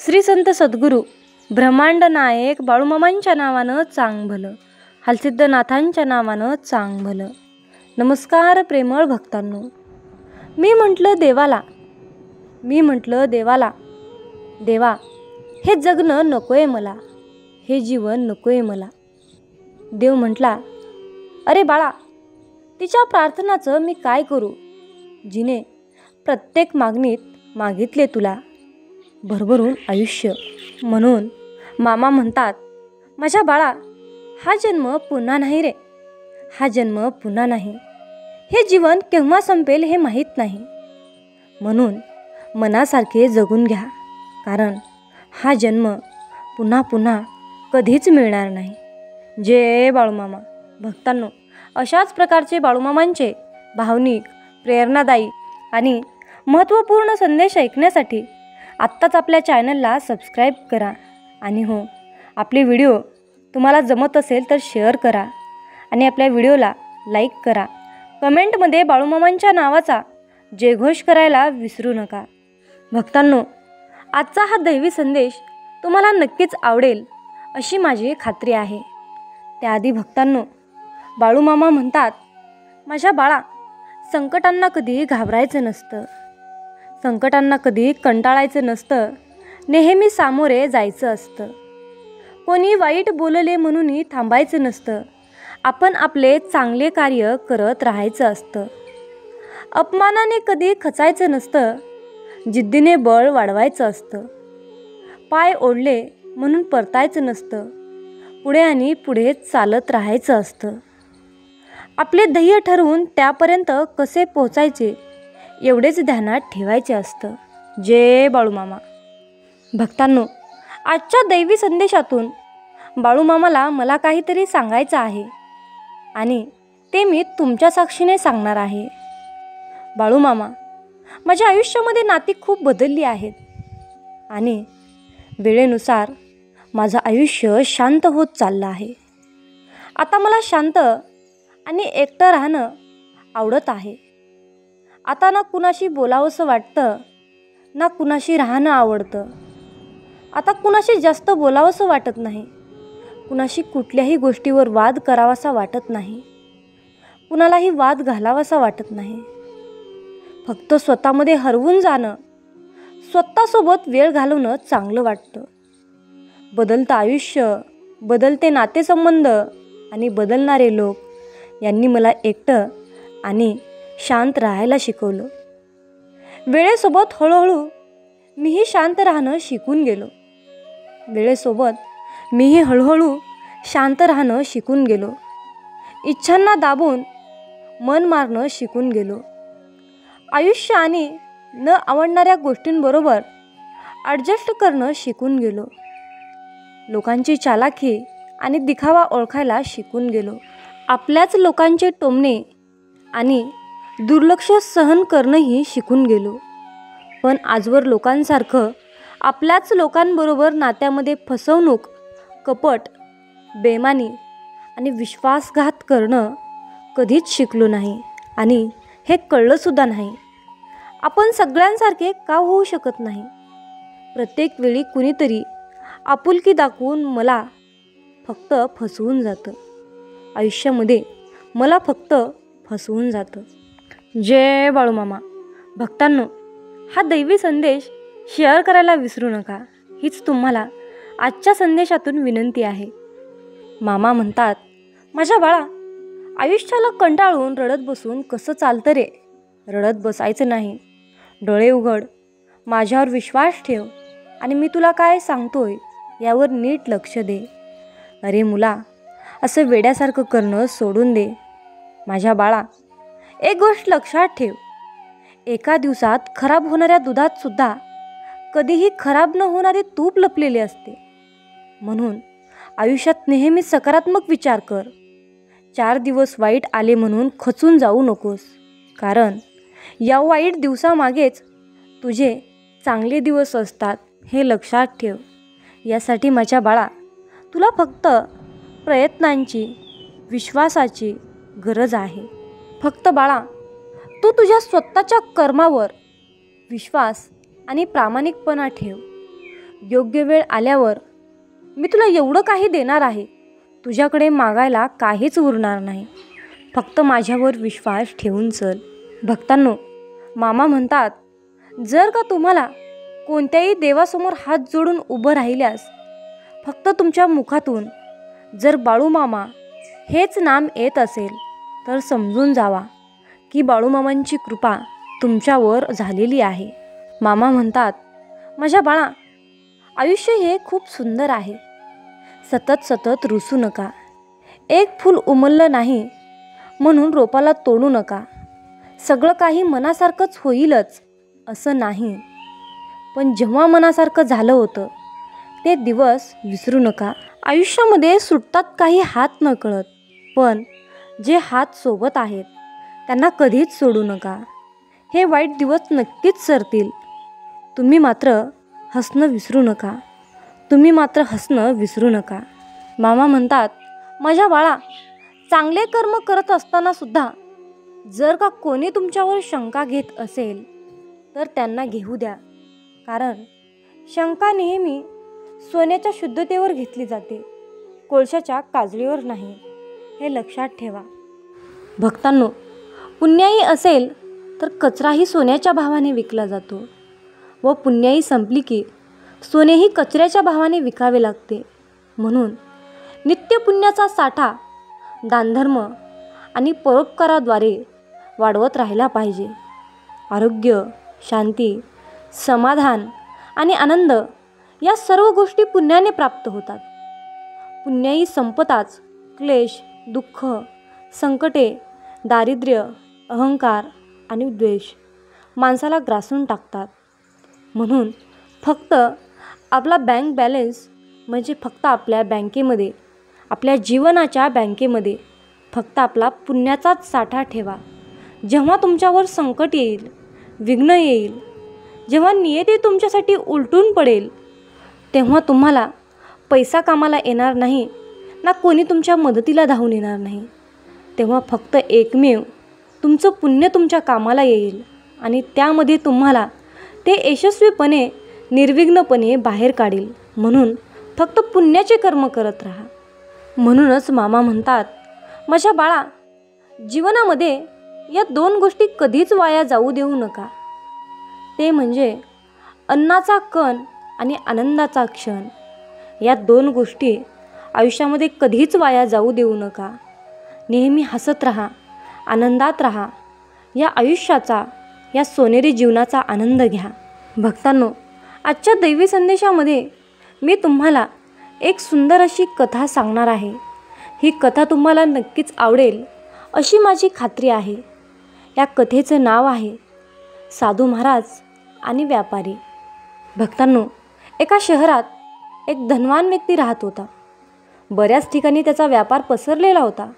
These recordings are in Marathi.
श्री संत सद्गुरू ब्रह्मांड नायक बाळूमामांच्या नावानं चांग भलं, हलसिद्धनाथांच्या नावानं चांग भलं. नमस्कार प्रेमळ भक्तांनो. मी म्हटलं देवाला, देवा हे जगणं नकोय मला, हे जीवन नकोय मला. देव म्हटला, अरे बाळा, तिच्या प्रार्थनाचं मी काय करू, जिने प्रत्येक मागणीत मागितले तुला भरभरून आयुष्य. म्हणून मामा म्हणतात, माझ्या बाळा, हा जन्म पुन्हा नाही रे, हा जन्म पुन्हा नाही. हे जीवन केव्हा संपेल हे माहीत नाही. म्हणून मनासारखे जगून घ्या, कारण हा जन्म पुन्हा पुन्हा कधीच मिळणार नाही. जय बाळूमामा. भक्तांनो, अशाच प्रकारचे बाळूमामांचे भावनिक, प्रेरणादायी आणि महत्त्वपूर्ण संदेश ऐकण्यासाठी आत्ताच आपल्या चॅनलला सबस्क्राईब करा. आणि हो, आपले व्हिडिओ तुम्हाला जमत असेल तर शेअर करा आणि आपल्या व्हिडिओला लाईक करा. कमेंटमध्ये बाळूमामांच्या नावाचा जयघोष करायला विसरू नका. भक्तांनो, आजचा हा दैवी संदेश तुम्हाला नक्कीच आवडेल अशी माझी खात्री आहे. त्याआधी भक्तांनो, बाळूमामा म्हणतात, माझ्या बाळा, संकटांना कधी घाबरायचं नसतं, संकटांना कधी कंटाळायचं नसतं, नेहमी सामोरे जायचं असतं. कोणी वाईट बोलले म्हणूनही थांबायचं नसतं, आपण आपले चांगले कार्य करत राहायचं असतं. अपमानाने कधी खचायचं नसतं, जिद्दीने बळ वाढवायचं असतं. पाय ओढले म्हणून परतायचं नसतं, पुढे आणि पुढे चालत राहायचं असतं. आपले ध्येय ठरवून त्यापर्यंत कसे पोचायचे एवढेच ध्यानात ठेवायचे असतं. जय बाळूमामा. भक्तांनो, आजच्या दैवी संदेशातून बाळूमामाला मला काहीतरी सांगायचं आहे आणि ते मी तुमच्या साक्षीने सांगणार आहे. बाळूमामा, माझ्या आयुष्यामध्ये नाती खूप बदलली आहेत आणि वेळेनुसार माझं आयुष्य शांत होत चाललं आहे. आता मला शांत आणि एकटं राहणं आवडत आहे. आता ना कुणाशी बोलावंसं वाटतं, ना कुणाशी राहणं आवडतं. आता कुणाशी जास्त बोलावंसं वाटत नाही, कुणाशी कुठल्याही गोष्टीवर वाद करावासा वाटत नाही, कुणालाही वाद घालावासा वाटत नाही. फक्त स्वतःमध्ये हरवून जाणं, स्वतःसोबत वेळ घालवणं चांगलं वाटतं. बदलतं आयुष्य, बदलते नातेसंबंध आणि बदलणारे लोक यांनी मला एकटं आणि शांत राहायला शिकवलं. वेळेसोबत हळूहळू मीही शांत राहणं शिकून गेलो. इच्छांना दाबून मन मारणं शिकून गेलो. आयुष्य आणि न आवडणाऱ्या गोष्टींबरोबर ॲडजस्ट करणं शिकून गेलो. लोकांची चालाखी आणि दिखावा ओळखायला शिकून गेलो. आपल्याच लोकांचे टोमणे आणि दुर्लक्ष सहन करणंही शिकून गेलो. पण आजवर लोकांसारखं आपल्याच लोकांबरोबर नात्यामध्ये फसवणूक, कपट, बेईमानी आणि विश्वासघात करणं कधीच शिकलो नाही आणि हे कळलंसुद्धा नाही. आपण सगळ्यांसारखे का होऊ शकत नाही? प्रत्येक वेळी कुणीतरी आपुलकी दाखवून मला फक्त फसवून जातं. आयुष्यामध्ये मला फक्त फसवून जातं. जय बाळूमामा. भक्तांनो, हा दैवी संदेश शेअर करायला विसरू नका, हीच तुम्हाला आजच्या संदेशातून विनंती आहे. मामा म्हणतात, माझ्या बाळा, आयुष्याला कंटाळून रडत बसून कसं चालतं रे? रडत बसायचं नाही. डोळे उघड, माझ्यावर विश्वास ठेव आणि मी तुला काय सांगतोय यावर नीट लक्ष दे. अरे मुला, असं वेड्यासारखं करणं सोडून दे. माझ्या बाळा, एक गोष्ट लक्षात ठेव, एका दिवसात खराब होणाऱ्या दुधात सुद्धा कधीही खराब न होणारे तूप लपलेले असते. म्हणून आयुष्यात नेहमी सकारात्मक विचार कर. 4 दिवस वाईट आले म्हणून खचून जाऊ नकोस, कारण या वाईट दिवसामागेच तुझे चांगले दिवस असतात, हे लक्षात ठेव. यासाठी माझ्या बाळा, तुला फक्त प्रयत्नांची, विश्वासाची गरज आहे. फक्त बाळा, तू तुझ्या स्वतःच्या कर्मावर विश्वास आणि प्रामाणिकपणा ठेव. योग्य वेळ आल्यावर मी तुला एवढं काही देणार आहे, तुझ्याकडे मागायला काहीच उरणार नाही. फक्त माझ्यावर विश्वास ठेवून चल. भक्तांनो, मामा म्हणतात, जर का तुम्हाला कोणत्याही देवासमोर हात जोडून उभं राहिल्यास फक्त तुमच्या मुखातून जर बाळूमामा हेच नाम येत असेल तर समजून जावा की बाळूमामांची कृपा तुमच्यावर झालेली आहे. मामा म्हणतात, माझ्या बाळा, आयुष्य हे खूप सुंदर आहे. सतत सतत रुसू नका. एक फूल उमललं नाही म्हणून रोपाला तोडू नका. सगळं काही मनासारखंच होईलच असं नाही, पण जेव्हा मनासारखं झालं होतं ते दिवस विसरू नका. आयुष्यामध्ये सुटतात काही हात नकळत, पण जे हात सोबत आहेत त्यांना कधीच सोडू नका. हे वाईट दिवस नक्कीच सरतील. तुम्ही मात्र हसणं विसरू नका. तुम्ही मात्र हसणं विसरू नका. मामा म्हणतात, माझ्या बाळा, चांगले कर्म करत असताना सुद्धा जर का कोणी तुमच्यावर शंका घेत असेल तर त्यांना घेऊ द्या. कारण शंका नेहमी सोन्याच्या शुद्धतेवर घेतली जाते, कोळशाच्या काजळीवर नाही. हे लक्षात ठेवा. भक्तांनो, पुण्याई असेल तर कचराही सोन्याच्या भावाने विकला जातो व पुण्याई संपली की सोनेही कचऱ्याच्या भावाने विकावे लागते. म्हणून नित्य पुण्याचा साठा दानधर्म आणि परोपकाराद्वारे वाढवत राहिला पाहिजे. आरोग्य, शांती, समाधान आणि आनंद या सर्व गोष्टी पुण्याने प्राप्त होतात. पुण्याई संपताच क्लेश, दुःख, संकटे, दारिद्र्य, अहंकार आणि द्वेष माणसाला ग्रासून टाकतात. म्हणून फक्त आपला बँक बॅलन्स म्हणजे फक्त आपल्या बँकेमध्ये, आपल्या जीवनाच्या बँकेमध्ये फक्त आपला पुण्याचाच साठा ठेवा. जेव्हा तुमच्यावर संकट येईल, विघ्न येईल, जेव्हा नियती तुमच्यासाठी उलटून पडेल, तेव्हा तुम्हाला पैसा कामाला येणार नाही, ना कोणी तुमच्या मदतीला धावून येणार नाही. तेव्हा फक्त एकमेव तुमचं पुण्य तुमच्या कामाला येईल आणि त्यामध्ये तुम्हाला ते यशस्वीपणे, निर्विघ्नपणे बाहेर काढेल. म्हणून फक्त पुण्याचे कर्म करत राहा. म्हणूनच मामा म्हणतात, माझ्या बाळा, जीवनामध्ये या दोन गोष्टी कधीच वाया जाऊ देऊ नका. ते म्हणजे अन्नाचा कण आणि आनंदाचा क्षण. या दोन गोष्टी आयुष्यामध्ये कधीच वाया जाऊ देऊ नका. नेहमी हसत राहा, आनंदात राहा. या आयुष्याचा, या सोनेरी जीवनाचा आनंद घ्या. भक्तांनो, आजच्या दैवी संदेशामध्ये मी तुम्हाला एक सुंदर अशी कथा सांगणार आहे. ही कथा तुम्हाला नक्कीच आवडेल अशी माझी खात्री आहे. या कथेचं नाव आहे साधू महाराज आणि व्यापारी. भक्तांनो, एका शहरात एक धनवान व्यक्ती राहत होता. बऱ्याच ठिकाणी त्याचा व्यापार पसरलेला होता.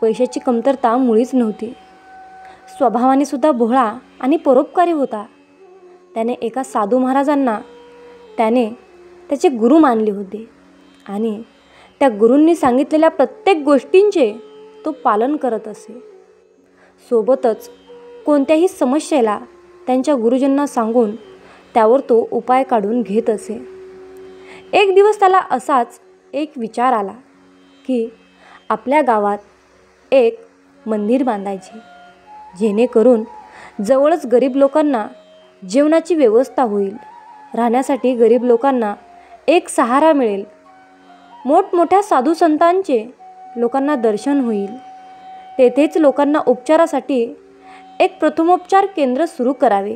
पैशाची कमतरता मुळीच नव्हती. स्वभावाने सुद्धा भोळा आणि परोपकारी होता. त्याने एका साधू महाराजांना त्याने त्याचे गुरु मानले होते आणि त्या गुरूंनी सांगितलेल्या प्रत्येक गोष्टींचे तो पालन करत असे. सोबतच कोणत्याही समस्येला त्यांच्या गुरुजींना सांगून त्यावर तो उपाय काढून घेत असे. एक दिवस त्याला असाच एक विचार आला की आपल्या गावात एक मंदिर बांधायचे, जेणेकरून जवळच गरीब लोकांना जेवणाची व्यवस्था होईल, राहण्यासाठी गरीब लोकांना एक सहारा मिळेल, मोठमोठ्या साधू संतांचे लोकांना दर्शन होईल, तेथेच लोकांना उपचारासाठी एक प्रथमोपचार केंद्र सुरू करावे,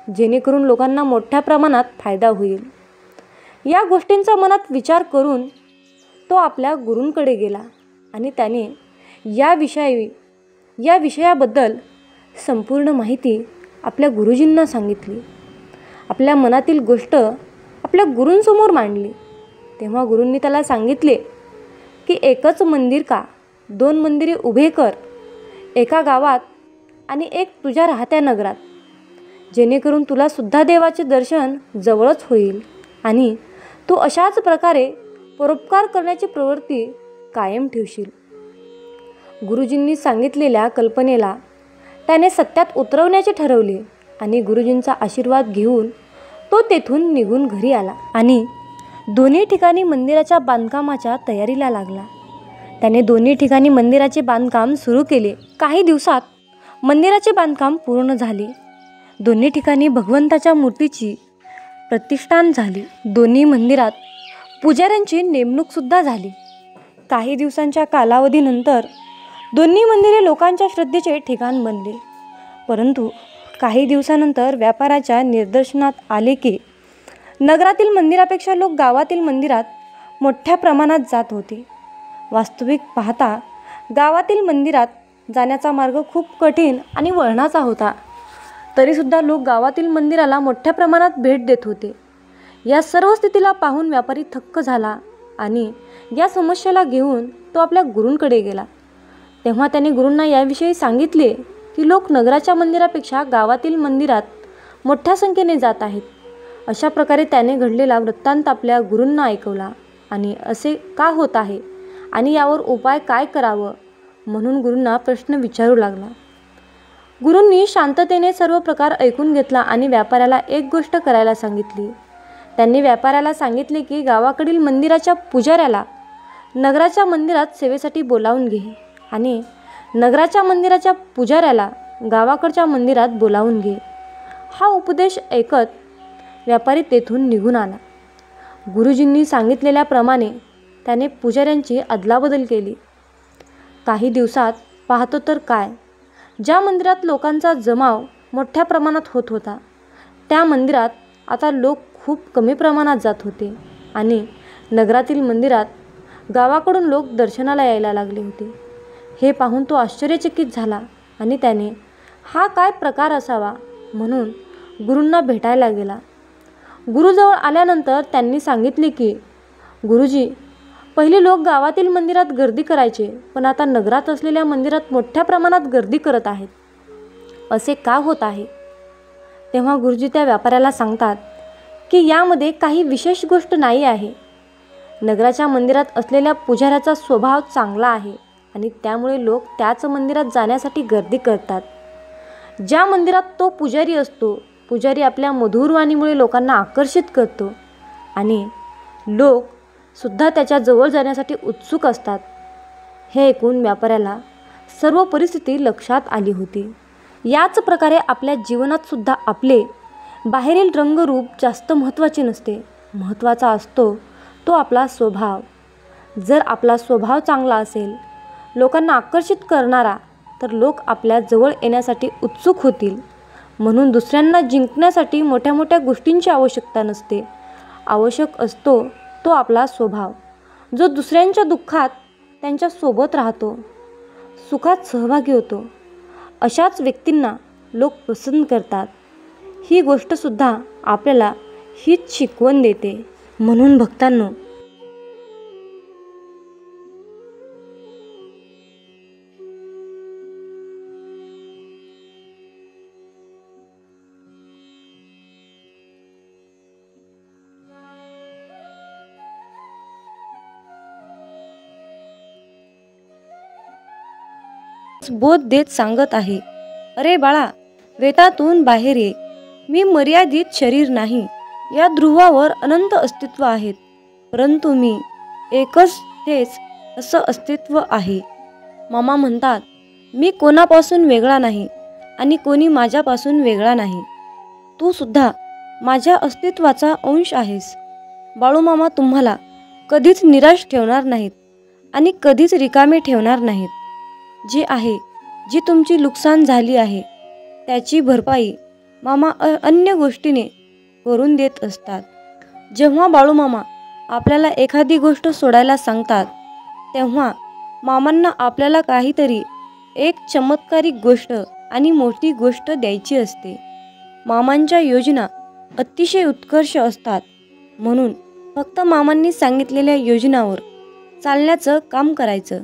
जेणेकरून लोकांना मोठ्या प्रमाणात फायदा होईल. या गोष्टींचा मनात विचार करून तो आपल्या गुरूंकडे गेला आणि त्याने या विषयाबद्दल संपूर्ण माहिती आपल्या गुरुजींना सांगितली. आपल्या मनातील गोष्ट आपल्या गुरूंसमोर मांडली. तेव्हा गुरूंनी त्याला सांगितले की एकच मंदिर का, 2 मंदिरे उभे कर, एका गावात आणि एक तुझ्या राहत्या नगरात, जेणेकरून तुला सुद्धा देवाचे दर्शन जवळच होईल आणि तू अशाच प्रकारे परोपकार करण्याची प्रवृत्ती कायम ठेवशील. गुरुजींनी सांगितलेल्या कल्पनेला त्याने सत्यात उतरवण्याचे ठरवले आणि गुरुजींचा आशीर्वाद घेऊन तो तेथून निघून घरी आला आणि दोन्ही ठिकाणी मंदिराच्या बांधकामाच्या तयारीला लागला. त्याने दोन्ही ठिकाणी मंदिराचे बांधकाम सुरू केले. काही दिवसात मंदिराचे बांधकाम पूर्ण झाले. दोन्ही ठिकाणी भगवंताच्या मूर्तीची प्रतिष्ठान झाली. दोन्ही मंदिरात पुजाऱ्यांची नेमणूकसुद्धा झाली. काही दिवसांच्या कालावधीनंतर दोन्ही मंदिरे लोकांच्या श्रद्धेचे ठिकाण बनले. परंतु काही दिवसानंतर व्यापाराच्या निदर्शनात आले की नगरातील मंदिरापेक्षा लोक गावातील मंदिरात मोठ्या प्रमाणात जात होते. वास्तविक पाहता गावातील मंदिरात जाण्याचा मार्ग खूप कठीण आणि वळणाचा होता. तरीसुद्धा लोक गावातील मंदिराला मोठ्या प्रमाणात भेट देत होते. या सर्व स्थितीला पाहून व्यापारी थक्क झाला आणि या समस्येला घेऊन तो आपल्या गुरूंकडे गेला. तेव्हा त्याने गुरूंना याविषयी सांगितले की लोक नगराच्या मंदिरापेक्षा गावातील मंदिरात मोठ्या संख्येने जात आहेत. अशा प्रकारे त्याने घडलेला वृत्तांत आपल्या गुरूंना ऐकवला आणि असे का होत आहे आणि यावर उपाय काय करावं म्हणून गुरूंना प्रश्न विचारू लागला. गुरूंनी शांततेने सर्व प्रकार ऐकून घेतला आणि व्यापाऱ्याला एक गोष्ट करायला सांगितली. त्यांनी व्यापाऱ्याला सांगितले की गावाकडील मंदिराच्या पुजाऱ्याला नगराच्या मंदिरात सेवेसाठी बोलावून घे आणि नगराच्या मंदिराच्या पुजाऱ्याला गावाकडच्या मंदिरात बोलावून घे. हा उपदेश ऐकत व्यापारी तेथून निघून आला. गुरुजींनी सांगितलेल्याप्रमाणे त्याने पुजाऱ्यांची अदलाबदल केली. काही दिवसात पाहतो तर काय, ज्या मंदिरात लोकांचा जमाव मोठ्या प्रमाणात होत होता त्या मंदिरात आता लोक खूप कमी प्रमाणात जात होते आणि नगरातील मंदिरात गावाकडून लोक दर्शनाला यायला लागले होते. हे पाहून तो आश्चर्यचकित झाला आणि त्याने हा काय प्रकार असावा म्हणून गुरूंना भेटायला गेला. गुरुजवळ आल्यानंतर त्यांनी सांगितले की गुरुजी, पहिले लोक गावातील मंदिरात गर्दी करायचे, पण आता नगरात असलेल्या मंदिरात मोठ्या प्रमाणात गर्दी करत आहेत. असे का होत आहे? तेव्हा गुरुजी त्या व्यापाऱ्याला सांगतात की यामध्ये काही विशेष गोष्ट नाही आहे. नगराच्या मंदिरात असलेल्या पुजाऱ्याचा स्वभाव चांगला आहे आणि त्यामुळे लोक त्याच मंदिरात जाण्यासाठी गर्दी करतात. ज्या मंदिरात तो पुजारी असतो, पुजारी आपल्या मधुर वाणीमुळे लोकांना आकर्षित करतो आणि लोक सुद्धा त्याच्या जवळ जाण्यासाठी उत्सुक असतात. हे ऐकून व्यापाऱ्याला सर्व परिस्थिती लक्षात आली होती. याच प्रकारे आपल्या जीवनात सुद्धा आपले बाहेरील रंगरूप जास्त महत्त्वाचे नसते. महत्त्वाचा असतो तो आपला स्वभाव. जर आपला स्वभाव चांगला असेल, लोकांना आकर्षित करणारा, तर लोक आपल्या जवळ येण्यासाठी उत्सुक होतील. म्हणून दुसऱ्यांना जिंकण्यासाठी मोठ्या मोठ्या गोष्टींची आवश्यकता नसते. आवश्यक असतो तो आपला स्वभाव, जो दुसऱ्यांच्या दुःखात त्यांच्या सोबत राहतो, सुखात सहभागी होतो. अशाच व्यक्तींना लोक पसंत करतात. ही गोष्टसुद्धा आपल्याला हीच शिकवण देते. म्हणून भक्तांनो, बोध देत सांगत आहे, अरे बाळा, वेतातून बाहेर ये. मी मर्यादित शरीर नाही. या ध्रुवावर अनंत अस्तित्व आहेत, परंतु मी एकच हेच असं अस्तित्व आहे. मामा म्हणतात, मी कोणापासून वेगळा नाही आणि कोणी माझ्यापासून वेगळा नाही. तू सुद्धा माझ्या अस्तित्वाचा अंश आहेस. बाळूमामा तुम्हाला कधीच निराश ठेवणार नाहीत आणि कधीच रिकामे ठेवणार नाहीत. जे आहे, जी तुमची नुकसान झाली आहे त्याची भरपाई मामा अन्य गोष्टीने करून देत असतात. जेव्हा बाळूमामा आपल्याला एखादी गोष्ट सोडायला सांगतात, तेव्हा मामांना आपल्याला काहीतरी एक चमत्कारिक गोष्ट आणि मोठी गोष्ट द्यायची असते. मामांच्या योजना अतिशय उत्कर्ष असतात. म्हणून फक्त मामांनी सांगितलेल्या योजनावर चालण्याचं काम करायचं.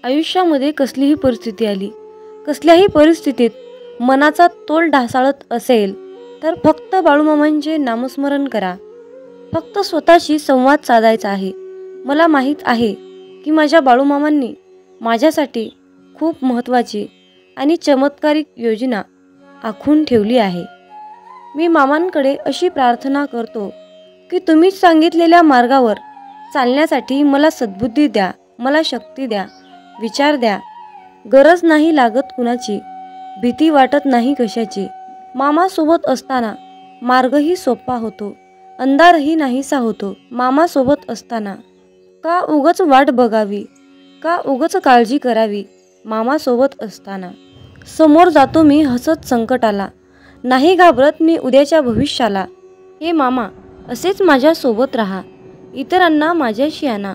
आयुष्यामध्ये कसलीही परिस्थिती आली, कसल्याही परिस्थितीत मनाचा तोल ढासाळत असेल तर फक्त बाळूमामांचे नामस्मरण करा. फक्त स्वतःशी संवाद साधायचा आहे. मला माहीत आहे की माझ्या बाळूमामांनी माझ्यासाठी खूप महत्त्वाची आणि चमत्कारिक योजना आखून ठेवली आहे. मी मामांकडे अशी प्रार्थना करतो की तुम्ही सांगितलेल्या मार्गावर चालण्यासाठी मला सद्बुद्धी द्या, मला शक्ती द्या, विचार द्या. गरज नाही लागत कुणाची, भीती वाटत नाही कशाची. मामासोबत असताना मार्गही सोपा होतो, अंधारही नाहीसा होतो. मामासोबत असताना का उगच वाट बघावी, का उगच काळजी करावी. मामासोबत असताना समोर जातो मी हसत संकटाला, नाही घाबरत मी उद्याच्या भविष्याला. हे मामा असेच माझ्यासोबत राहा, इतरांना माझ्याशी आणा.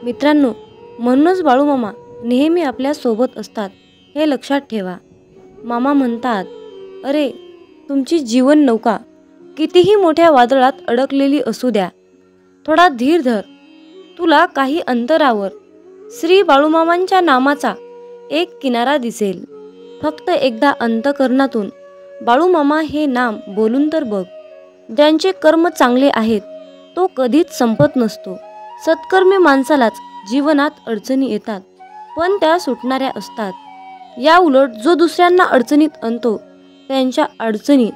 मित्रांनो, म्हणूनच बाळूमामा नेहमी आपल्यासोबत असतात हे लक्षात ठेवा. मामा म्हणतात, अरे तुमची जीवन नौका कितीही मोठ्या वादळात अडकलेली असू द्या, थोडा धीर धर. तुला काही अंतरावर श्री बाळूमामांच्या नामाचा एक किनारा दिसेल. फक्त एकदा अंतःकरणातून बाळूमामा हे नाम बोलून तर बघ. ज्यांचे कर्म चांगले आहेत तो कधीच संपत नसतो. सत्कर्मी माणसालाच जीवनात अडचणी येतात, पण त्या सुटणाऱ्या असतात. या उलट जो दुसऱ्यांना अडचणीत आणतो त्यांच्या अडचणी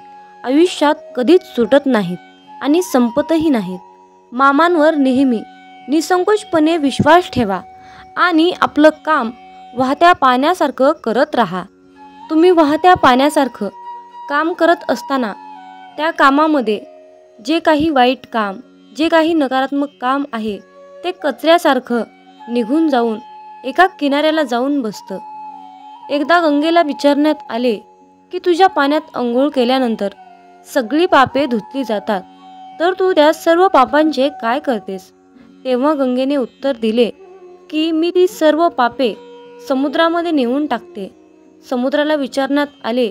आयुष्यात कधीच सुटत नाहीत आणि संपतही नाहीत. मामांवर नेहमी निसंकोचपणे विश्वास ठेवा आणि आपलं काम वाहत्या पाण्यासारखं करत राहा. तुम्ही वाहत्या पाण्यासारखं काम करत असताना त्या कामामध्ये जे काही वाईट काम, जे काही नकारात्मक काम आहे ते कचऱ्यासारखं निघून जाऊन एका किनाऱ्याला जाऊन बसतं. एकदा गंगेला विचारण्यात आले की तुझ्या पाण्यात अंघोळ केल्यानंतर सगळी पापे धुतली जातात, तर तू त्या सर्व पापांचे काय करतेस? तेव्हा गंगेने उत्तर दिले की मी ती सर्व पापे समुद्रामध्ये नेऊन टाकते. समुद्राला विचारण्यात आले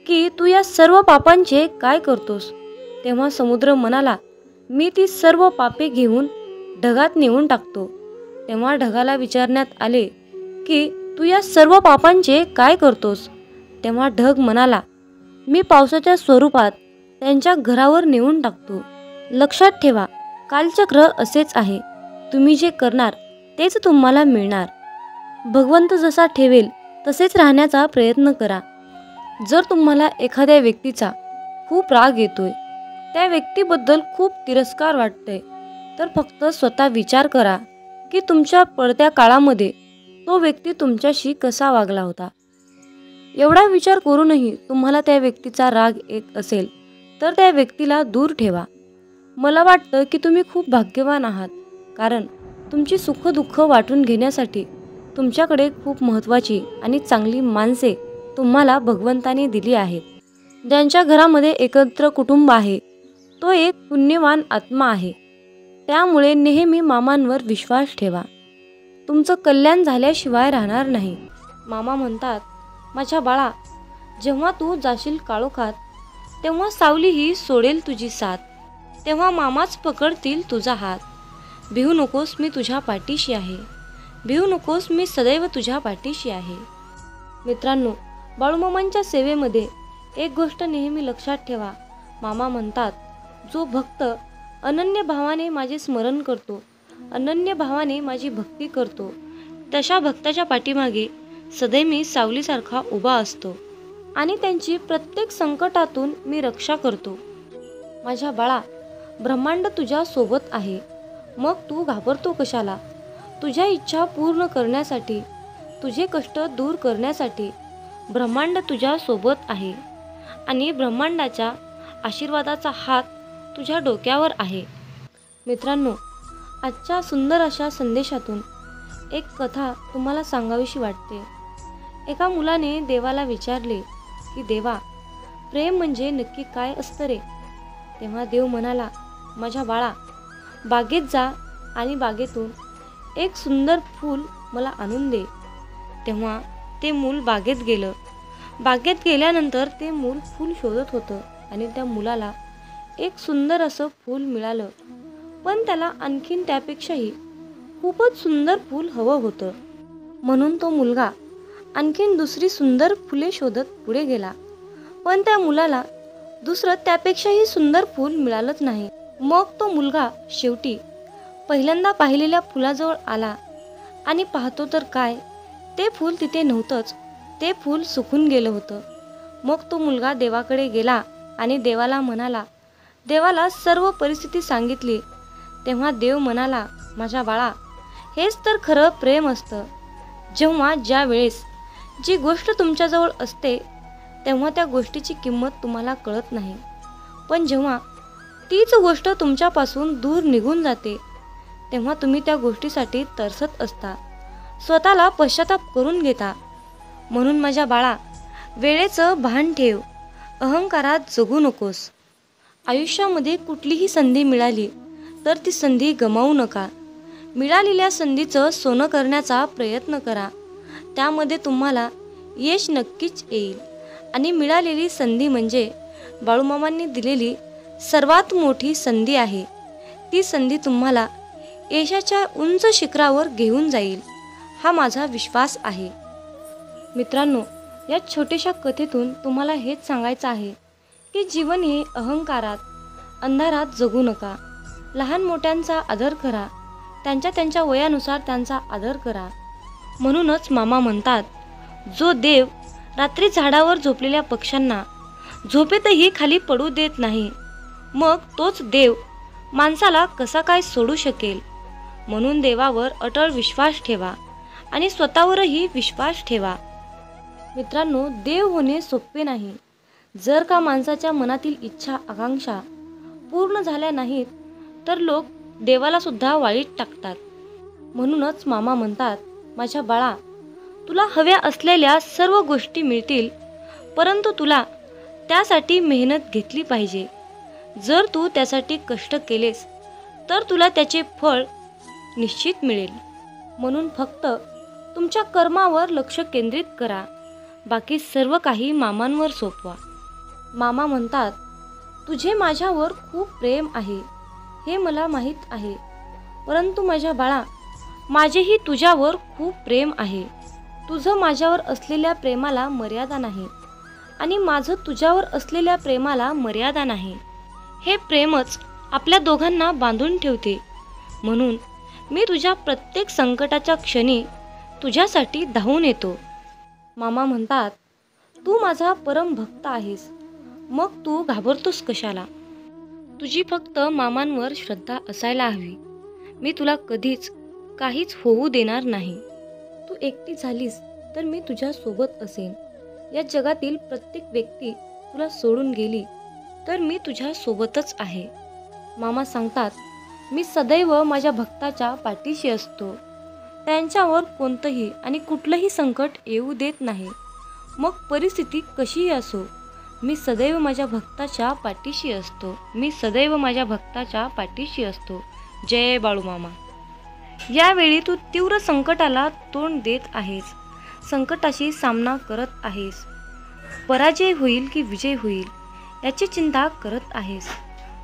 की तू या सर्व पापांचे काय करतोस? तेव्हा समुद्र म्हणाला, मी ती सर्व पापे घेऊन ढगात नेऊन टाकतो. तेव्हा ढगाला विचारण्यात आले की तू या सर्व पापांचे काय करतोस? तेव्हा ढग म्हणाला, मी पावसाच्या स्वरूपात त्यांच्या घरावर नेऊन टाकतो. लक्षात ठेवा, कालचक्र असेच आहे. तुम्ही जे करणार तेच तुम्हाला मिळणार. भगवंत जसा ठेवेल तसेच राहण्याचा प्रयत्न करा. जर तुम्हाला एखाद्या व्यक्तीचा खूप राग येतोय, त्या व्यक्तीबद्दल खूप तिरस्कार वाटतोय, तर फक्त स्वतः विचार करा की तुमच्या पडत्या काळामध्ये तो व्यक्ती तुमच्याशी कसा वागला होता. एवढा विचार करूनही तुम्हाला त्या व्यक्तीचा राग येत असेल तर त्या व्यक्तीला दूर ठेवा. मला वाटतं की तुम्ही खूप भाग्यवान आहात, कारण तुमची सुखदुःख वाटून घेण्यासाठी तुमच्याकडे खूप महत्त्वाची आणि चांगली माणसे तुम्हाला भगवंताने दिली आहेत. ज्यांच्या घरामध्ये एकत्र कुटुंब आहे तो एक पुण्यवान आत्मा आहे. त्यामुळे नेहमी मामांवर विश्वास ठेवा. तुमचं कल्याण झाल्याशिवाय राहणार नाही. मामा म्हणतात, माझ्या बाळा, जेव्हा तू जाशील काळोखात तेव्हा सावलीही सोडेल तुझी साथ. तेव्हा मामाच पकडतील तुझा हात. भिवू नकोस, मी तुझ्या पाठीशी आहे. भिवू नकोस, मी सदैव तुझ्या पाठीशी आहे. मित्रांनो, बाळूमामांच्या सेवेमध्ये एक गोष्ट नेहमी लक्षात ठेवा. मामा म्हणतात, जो भक्त अनन्य भावाने माझे स्मरण करतो, अनन्य भावाने माझी भक्ती करतो, तशा भक्ताच्या पाठीमागे सदैव मी सावलीसारखा उभा असतो आणि त्यांची प्रत्येक संकटातून मी रक्षा करतो. माझ्या बाळा, ब्रह्मांड तुझ्या सोबत आहे, मग तू घाबरतो कशाला? तुझ्या इच्छा पूर्ण करण्यासाठी, तुझे कष्ट दूर करण्यासाठी ब्रह्मांड तुझ्या सोबत आहे आणि ब्रह्मांडाच्या आशीर्वादाचा हात तुझ्या डोक्यावर आहे. मित्रांनो, आजच्या सुंदर अशा संदेशातून एक कथा तुम्हाला सांगावीशी वाटते. एका मुलाने देवाला विचारले की देवा, प्रेम म्हणजे नक्की काय असतं रे? तेव्हा देव म्हणाला, माझ्या बाळा, बागेत जा आणि बागेतून एक सुंदर फूल मला आणून दे. तेव्हा ते मूल बागेत गेलं. बागेत गेल्यानंतर ते मूल फूल शोधत होतं आणि त्या मुलाला एक सुंदर असं फूल मिळालं, पण त्याला आणखीन त्यापेक्षाही खूपच सुंदर फूल हवं होतं. म्हणून तो मुलगा आणखीन दुसरी सुंदर फुले शोधत पुढे गेला, पण त्या मुलाला दुसरं त्यापेक्षाही सुंदर फूल मिळालंच नाही. मग तो मुलगा शेवटी पहिल्यांदा पाहिलेल्या फुलाजवळ आला आणि पाहतो तर काय, ते फूल तिथे नव्हतंच. ते फूल सुकून गेलं होतं. मग तो मुलगा देवाकडे गेला आणि देवाला सर्व परिस्थिती सांगितली, तेव्हा देव म्हणाला, माझ्या बाळा, हेच तर खरं प्रेम असतं. जेव्हा ज्या वेळेस जी गोष्ट तुमच्याजवळ असते तेव्हा त्या गोष्टीची किंमत तुम्हाला कळत नाही, पण जेव्हा तीच गोष्ट तुमच्यापासून दूर निघून जाते तेव्हा तुम्ही त्या गोष्टीसाठी तरसत असता, स्वतःला पश्चाताप करून घेता. म्हणून माझ्या बाळा, वेळेचं भान ठेव, अहंकारात जगू नकोस. आयुष्यामध्ये कुठलीही संधी मिळाली तर ती संधी गमावू नका. मिळालेल्या संधीचं सोनं करण्याचा प्रयत्न करा, त्यामध्ये तुम्हाला यश नक्कीच येईल. आणि मिळालेली संधी म्हणजे बाळूमामांनी दिलेली सर्वात मोठी संधी आहे. ती संधी तुम्हाला यशाच्या उंच शिखरावर घेऊन जाईल, हा माझा विश्वास आहे. मित्रांनो, या छोट्याशा कथेतून तुम्हाला हेच सांगायचं आहे की जीवन हे अहंकारात, अंधारात जगू नका. लहान मोठ्यांचा आदर करा, त्यांच्या वयानुसार त्यांचा आदर करा. म्हणूनच मामा म्हणतात, जो देव रात्री झाडावर झोपलेल्या पक्ष्यांना झोपेतही खाली पडू देत नाही, मग तोच देव माणसाला कसा काय सोडू शकेल. म्हणून देवावर अटळ विश्वास ठेवा आणि स्वतःवरही विश्वास ठेवा. मित्रांनो, देव होणे सोपे नाही. जर का माणसाच्या मनातील इच्छा आकांक्षा पूर्ण झाल्या नाहीत तर लोक देवाला सुद्धा वाळीत टाकतात. म्हणूनच मामा म्हणतात, माझ्या बाळा, तुला हव्या असलेल्या सर्व गोष्टी मिळतील, परंतु तुला त्यासाठी मेहनत घेतली पाहिजे. जर तू त्यासाठी कष्ट केलेस तर तुला त्याचे फळ निश्चित मिळेल. म्हणून फक्त तुमच्या कर्मावर लक्ष केंद्रित करा, बाकी सर्व काही मामांवर सोपवा. मामा म्हणतात, तुझे माझ्यावर खूप प्रेम आहे हे मला माहीत आहे, परंतु माझ्या बाळा, माझेही तुझ्यावर खूप प्रेम आहे. तुझं माझ्यावर असलेल्या प्रेमाला मर्यादा नाही आणि माझं तुझ्यावर असलेल्या प्रेमाला मर्यादा नाही. हे प्रेमच आपल्या दोघांना बांधून ठेवते. म्हणून मी तुझ्या प्रत्येक संकटाच्या क्षणी तुझ्यासाठी धावून येतो. मामा म्हणतात, तू माझा परम भक्त आहेस, मग तू घाबरतोस कशाला. तुझी फक्त मामांवर श्रद्धा असायला हवी. मी तुला कधीच काहीच होऊ देणार नाही. तू एकटी झालीस तर मी तुझ्या सोबत असेन. या जगातील प्रत्येक व्यक्ती तुला सोडून गेली तर मी तुझ्या सोबतच आहे. मामा सांगतात, मी सदैव माझ्या भक्ताच्या पाठीशी असतो. त्यांच्यावर कोणतंही आणि कुठलंही संकट येऊ देत नाही. मग परिस्थिती कशीही असो, मी सदैव माझ्या भक्ताच्या पाठीशी असतो. मी सदैव माझ्या भक्ताच्या पाठीशी असतो. जय बाळूमामा. यावेळी तू तीव्र संकटाला तोंड देत आहेस, संकटाशी सामना करत आहेस. पराजय होईल की विजय होईल याची चिंता करत आहेस,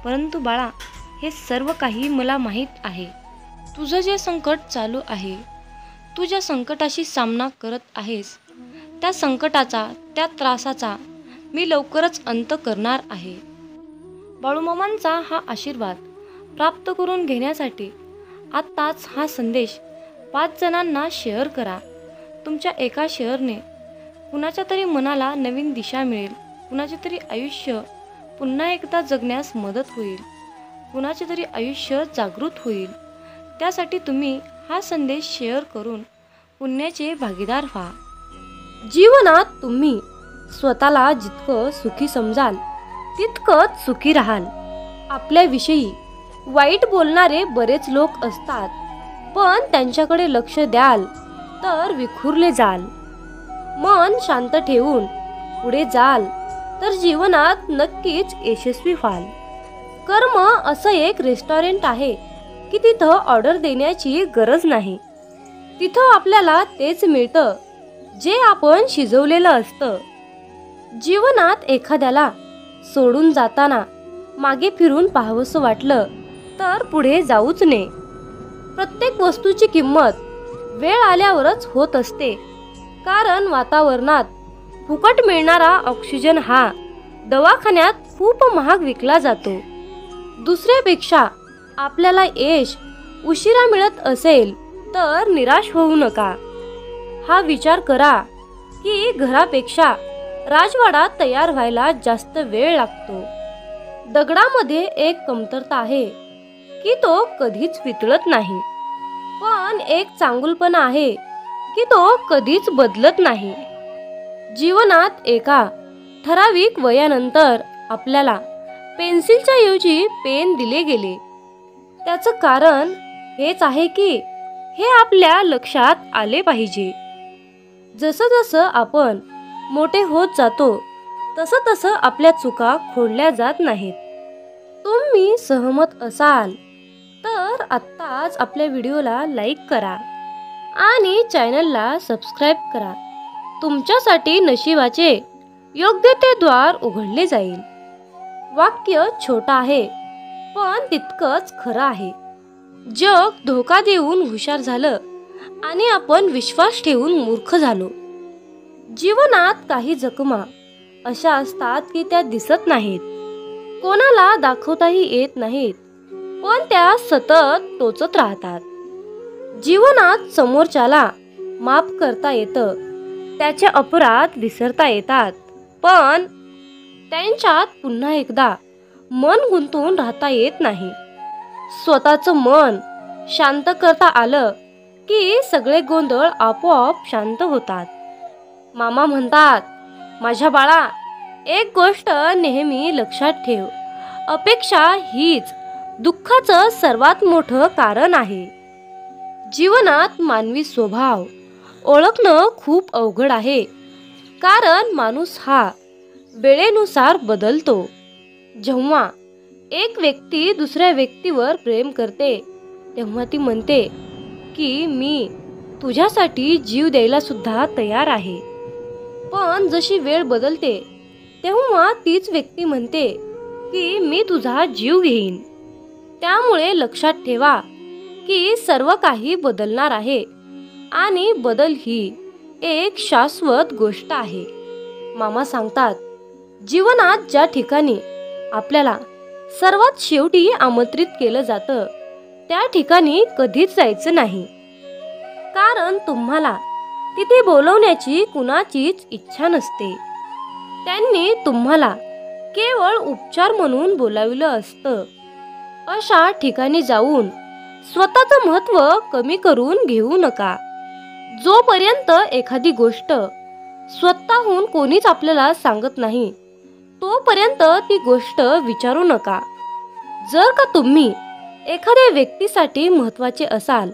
परंतु बाळा, हे सर्व काही मला माहीत आहे. तुझं जे संकट चालू आहे, तू ज्या संकटाशी सामना करत आहेस, त्या संकटाचा, त्या त्रासाचा मी लवकरच अंत करणार आहे. बाळूमामांचा हा आशीर्वाद प्राप्त करून घेण्यासाठी आत्ताच हा संदेश 5 जणांना शेअर करा. तुमच्या एका शेअरने कुणाच्या तरी मनाला नवीन दिशा मिळेल, कुणाचे तरी आयुष्य पुन्हा एकदा जगण्यास मदत होईल, कुणाचे तरी आयुष्य जागृत होईल. त्यासाठी तुम्ही हा संदेश शेअर करून पुण्याचे भागीदार व्हा. जीवनात तुम्ही स्वतःला जितकं सुखी समजाल तितकंच सुखी राहाल. आपल्याविषयी वाईट बोलणारे बरेच लोक असतात, पण त्यांच्याकडे लक्ष द्याल तर विखुरले जाल. मन शांत ठेवून पुढे जाल तर जीवनात नक्कीच यशस्वी व्हाल. कर्म असं एक रेस्टॉरंट आहे की तिथं ऑर्डर देण्याची गरज नाही. तिथं आपल्याला तेच मिळतं जे आपण शिजवलेलं असतं. जीवनात एखाद्याला सोडून जाताना मागे फिरून पाहावंसं वाटलं तर पुढे जाऊच नये. प्रत्येक वस्तूची किंमत वेळ आल्यावरच होत असते, कारण वातावरणात फुकट मिळणारा ऑक्सिजन हा दवाखान्यात खूप महाग विकला जातो. दुसऱ्यापेक्षा आपल्याला यश उशिरा मिळत असेल तर निराश होऊ नका. हा विचार करा की घरापेक्षा राजवाडा तयार व्हायला जास्त वेळ लागतो. दगडामध्ये एक कमतरता आहे की तो कधीच वितळत नाही, पण एक चांगुलपणा आहे की तो कधीच बदलत नाही. जीवनात एका ठराविक वयानंतर आपल्याला पेन्सिलच्या ऐवजी पेन दिले गेले. त्याचं कारण हेच आहे की हे आपल्या लक्षात आले पाहिजे. जसं जसं आपण मोठे होत जातो तसं तसं आपल्या चुका खोडल्या जात नाहीत. तुम्ही सहमत असाल तर आत्ताच आपल्या व्हिडिओला लाईक करा आणि चॅनलला सबस्क्राईब करा. तुमच्यासाठी नशिबाचे योग्य ते द्वार उघडले जाईल. वाक्य छोटं आहे पण तितकंच खरं आहे. जग धोका देऊन हुशार झालं आणि आपण विश्वास ठेवून मूर्ख झालो. जीवनात काही जखमा अशा असतात की त्या दिसत नाहीत, कोणाला दाखवताही येत नाहीत, पण त्या सतत टोचत राहतात. जीवनात समोरच्याला माफ करता येतं, त्याचे अपराध विसरता येतात, पण त्यांच्यात पुन्हा एकदा मन गुंतून राहता येत नाही. स्वतःचं मन शांत करता आलं की सगळे गोंधळ आपोआप शांत होतात. मामा म्हणतात, माझ्या बाळा, एक गोष्ट नेहमी लक्षात ठेव, अपेक्षा हीच दुःखाचं सर्वात मोठं कारण आहे. जीवनात मानवी स्वभाव ओळखणं खूप अवघड आहे, कारण माणूस हा वेळेनुसार बदलतो. जेव्हा एक व्यक्ती दुसऱ्या व्यक्तीवर प्रेम करते तेव्हा ती म्हणते की मी तुझ्यासाठी जीव द्यायला सुद्धा तयार आहे. पण जशी वेळ बदलते तेव्हा तीच व्यक्ती म्हणते की मी तुझा जीव घेईन. त्यामुळे लक्षात ठेवा की सर्व काही बदलणार आहे आणि बदल ही एक शाश्वत गोष्ट आहे. मामा सांगतात, जीवनात ज्या ठिकाणी आपल्याला सर्वात शेवटी आमंत्रित केलं जातं त्या ठिकाणी कधीच जायचं नाही, कारण तुम्हाला तिथे बोलवण्याची कुणाचीच इच्छा नसते. त्यांनी तुम्हाला केवळ उपचार म्हणून बोलाविलं असतं. अशा ठिकाणी जाऊन स्वतःचं महत्त्व कमी करून घेऊ नका. जोपर्यंत एखादी गोष्ट स्वतःहून कोणीच आपल्याला सांगत नाही तोपर्यंत ती गोष्ट विचारू नका. जर का तुम्ही एखाद्या व्यक्तीसाठी महत्त्वाचे असाल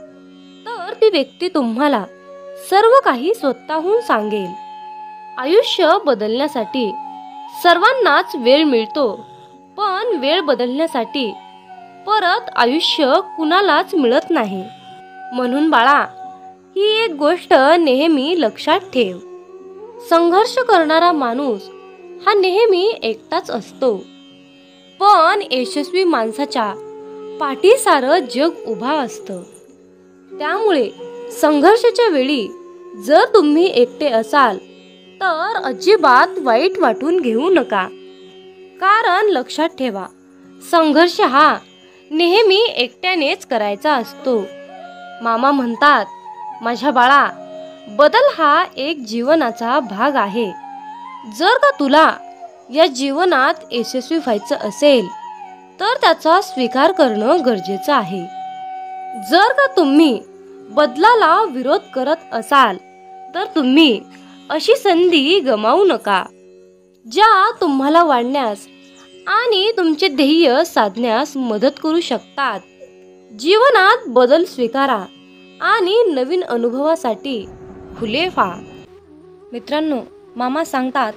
तर ती व्यक्ती तुम्हाला सर्व काही स्वतःहून सांगेल. आयुष्य बदलण्यासाठी सर्वांनाच वेळ मिळतो, पण वेळ बदलण्यासाठी परत आयुष्य कुणालाच मिळत नाही. म्हणून बाळा, ही एक गोष्ट नेहमी लक्षात ठेव, संघर्ष करणारा माणूस हा नेहमी एकटाच असतो, पण यशस्वी माणसाच्या पाठी सारं जग उभा असतं. त्यामुळे संघर्षाच्या वेळी जर तुम्ही एकटे असाल तर अजिबात वाईट वाटून घेऊ नका, कारण लक्षात ठेवा, संघर्ष हा नेहमी एकट्यानेच करायचा असतो. मामा म्हणतात, माझ्या बाळा, बदल हा एक जीवनाचा भाग आहे. जर का तुला या जीवनात यशस्वी व्हायचं असेल तर त्याचा स्वीकार करणं गरजेचं आहे. जर का तुम्ही बदलाला विरोध करत असाल तर तुम्ही अशी संधी गमावू नका, ज्या तुम्हाला वाढण्यास आणि तुमचे ध्येय साधण्यास मदत करू शकतात. जीवनात बदल स्वीकारा आणि नवीन अनुभवासाठी खुले व्हा. मित्रांनो, मामा सांगतात,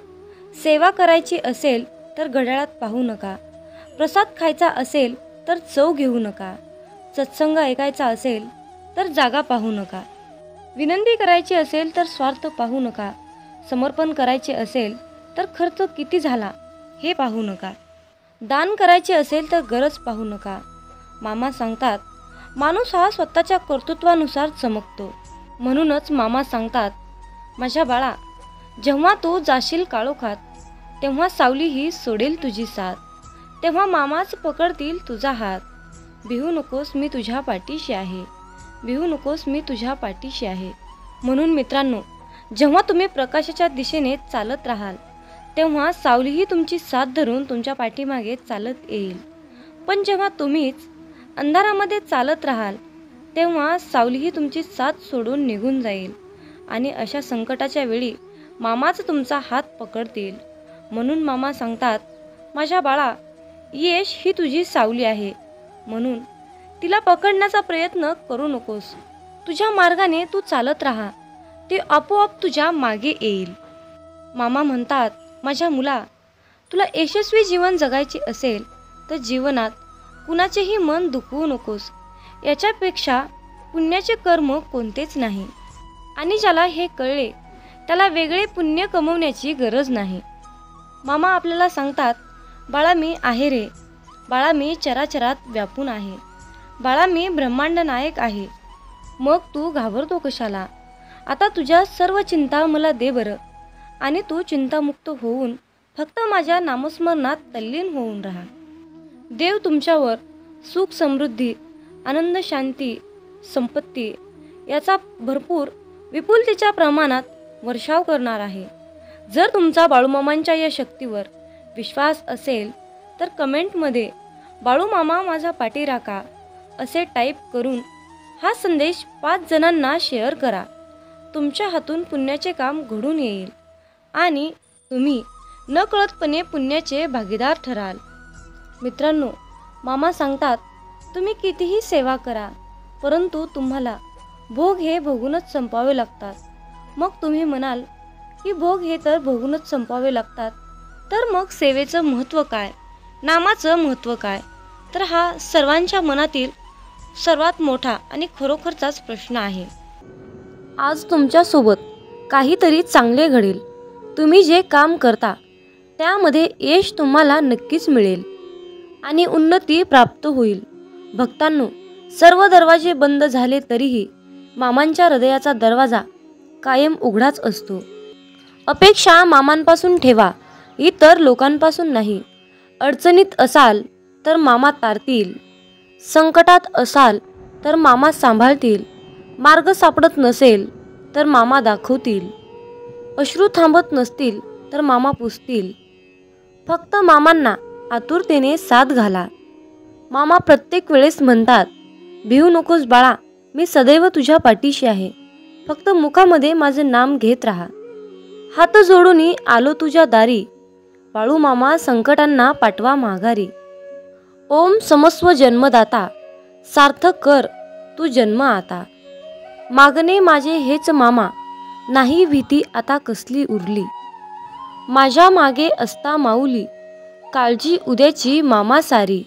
सेवा करायची असेल तर घड्याळात पाहू नका, प्रसाद खायचा असेल तर चव घेऊ नका, सत्संग ऐकायचा असेल तर जागा पाहू नका, विनंती करायची असेल तर स्वार्थ पाहू नका, समर्पण करायचे असेल तर खर्च किती झाला हे पाहू नका, दान करायचे असेल तर गरज पाहू नका. मामा सांगतात, माणूस हा स्वतःच्या कर्तृत्वानुसार चमकतो. म्हणूनच मामा सांगतात, माझ्या बाळा, जेव्हा तू जाशील काळोखात तेव्हा सावली ही सोडेल तुझी साथ, तेव्हा मामाच पकडतील तुझा हात. भिवू नकोस, मी तुझ्या पाठीशी आहे, भिवू नकोस, मी तुझ्या पाठीशी आहे. म्हणून मित्रांनो, जेव्हा तुम्ही प्रकाशाच्या दिशेने चालत राहाल तेव्हा सावलीही तुमची साथ धरून तुमच्या पाठीमागे चालत येईल. पण जेव्हा तुम्हीच अंधारामध्ये चालत राहाल तेव्हा सावलीही तुमची साथ सोडून निघून जाईल आणि अशा संकटाच्या वेळी मामाच तुमचा हात पकडतील. म्हणून मामा सांगतात, माझ्या बाळा, यश ही तुझी सावली आहे, म्हणून तिला पकडण्याचा प्रयत्न करू नकोस. तुझ्या मार्गाने तू चालत राहा, ते आपोआप तुझ्या मागे येईल. मामा म्हणतात, माझ्या मुला, तुला यशस्वी जीवन जगायचे असेल तर जीवनात कुणाचेही मन दुखवू नकोस. याच्यापेक्षा पुण्याचे कर्म कोणतेच नाही. आणि ज्याला हे कळले त्याला वेगळे पुण्य कमवण्याची गरज नाही. मामा आपल्याला सांगतात, बाळा मी आहे रे, बाळा मी चराचरात व्यापून आहे, बाळा मी ब्रह्मांड नायक आहे. मग तू घाबरतो कशाला? आता तुझ्या सर्व चिंता मला दे बरं, आणि तू चिंतामुक्त होऊन फक्त माझ्या नामस्मरणात तल्लीन होऊन राहा. देव तुमच्यावर सुख, समृद्धी, आनंद, शांती, संपत्ती याचा भरपूर विपुलतेच्या प्रमाणात वर्षाव करणार आहे. जर तुमचा बाळूमामांच्या या शक्तीवर विश्वास असेल तर कमेंटमध्ये बाळूमामा माझा पाठी राखा असे टाईप करून हा संदेश 5 जणांना शेअर करा. तुमच्या हातून पुण्याचे काम घडून येईल आणि तुम्ही नकळतपणे पुण्याचे भागीदार ठराल. मित्रांनो, मामा सांगतात, तुम्ही कितीही सेवा करा परंतु तुम्हाला भोग हे भोगूनच संपावे लागतात. मग तुम्ही म्हणाल की भोग हे तर भोगूनच संपावे लागतात, तर मग सेवेचं महत्त्व काय, नामाचं महत्त्व काय? तर हा सर्वांच्या मनातील सर्वात मोठा आणि खरोखरचाच प्रश्न आहे. आज तुमच्यासोबत काहीतरी चांगले घडेल. तुम्ही जे काम करता त्यामध्ये यश तुम्हाला नक्कीच मिळेल आणि उन्नती प्राप्त होईल. भक्तांनो, सर्व दरवाजे बंद झाले तरीही मामांच्या हृदयाचा दरवाजा कायम उघडाच असतो. अपेक्षा मामांपासून ठेवा, इतर लोकांपासून नाही. अडचणीत असाल तर मामा तारतील, संकटात असाल तर मामा सांभाळतील, मार्ग सापडत नसेल तर मामा दाखवतील, अश्रू थांबत नसतील तर मामा पुसतील. फक्त मामांना आतुरतेने साथ घाला. मामा प्रत्येक वेळेस म्हणतात, भिवू नकोस बाळा, मी सदैव तुझ्या पाठीशी आहे. फक्त मुखामध्ये माझे नाम घेत राहा. हात जोडून आलो तुझ्या दारी, बाळू मामा संकटांना पाठवा माघारी. ओम समस्व जन्मदाता, सार्थक कर तू जन्म आता. मागणे माझे हेच मामा, नाही भीती आता कसली उरली. माझ्या मागे असता माऊली, काळजी उद्याची मामा सारी.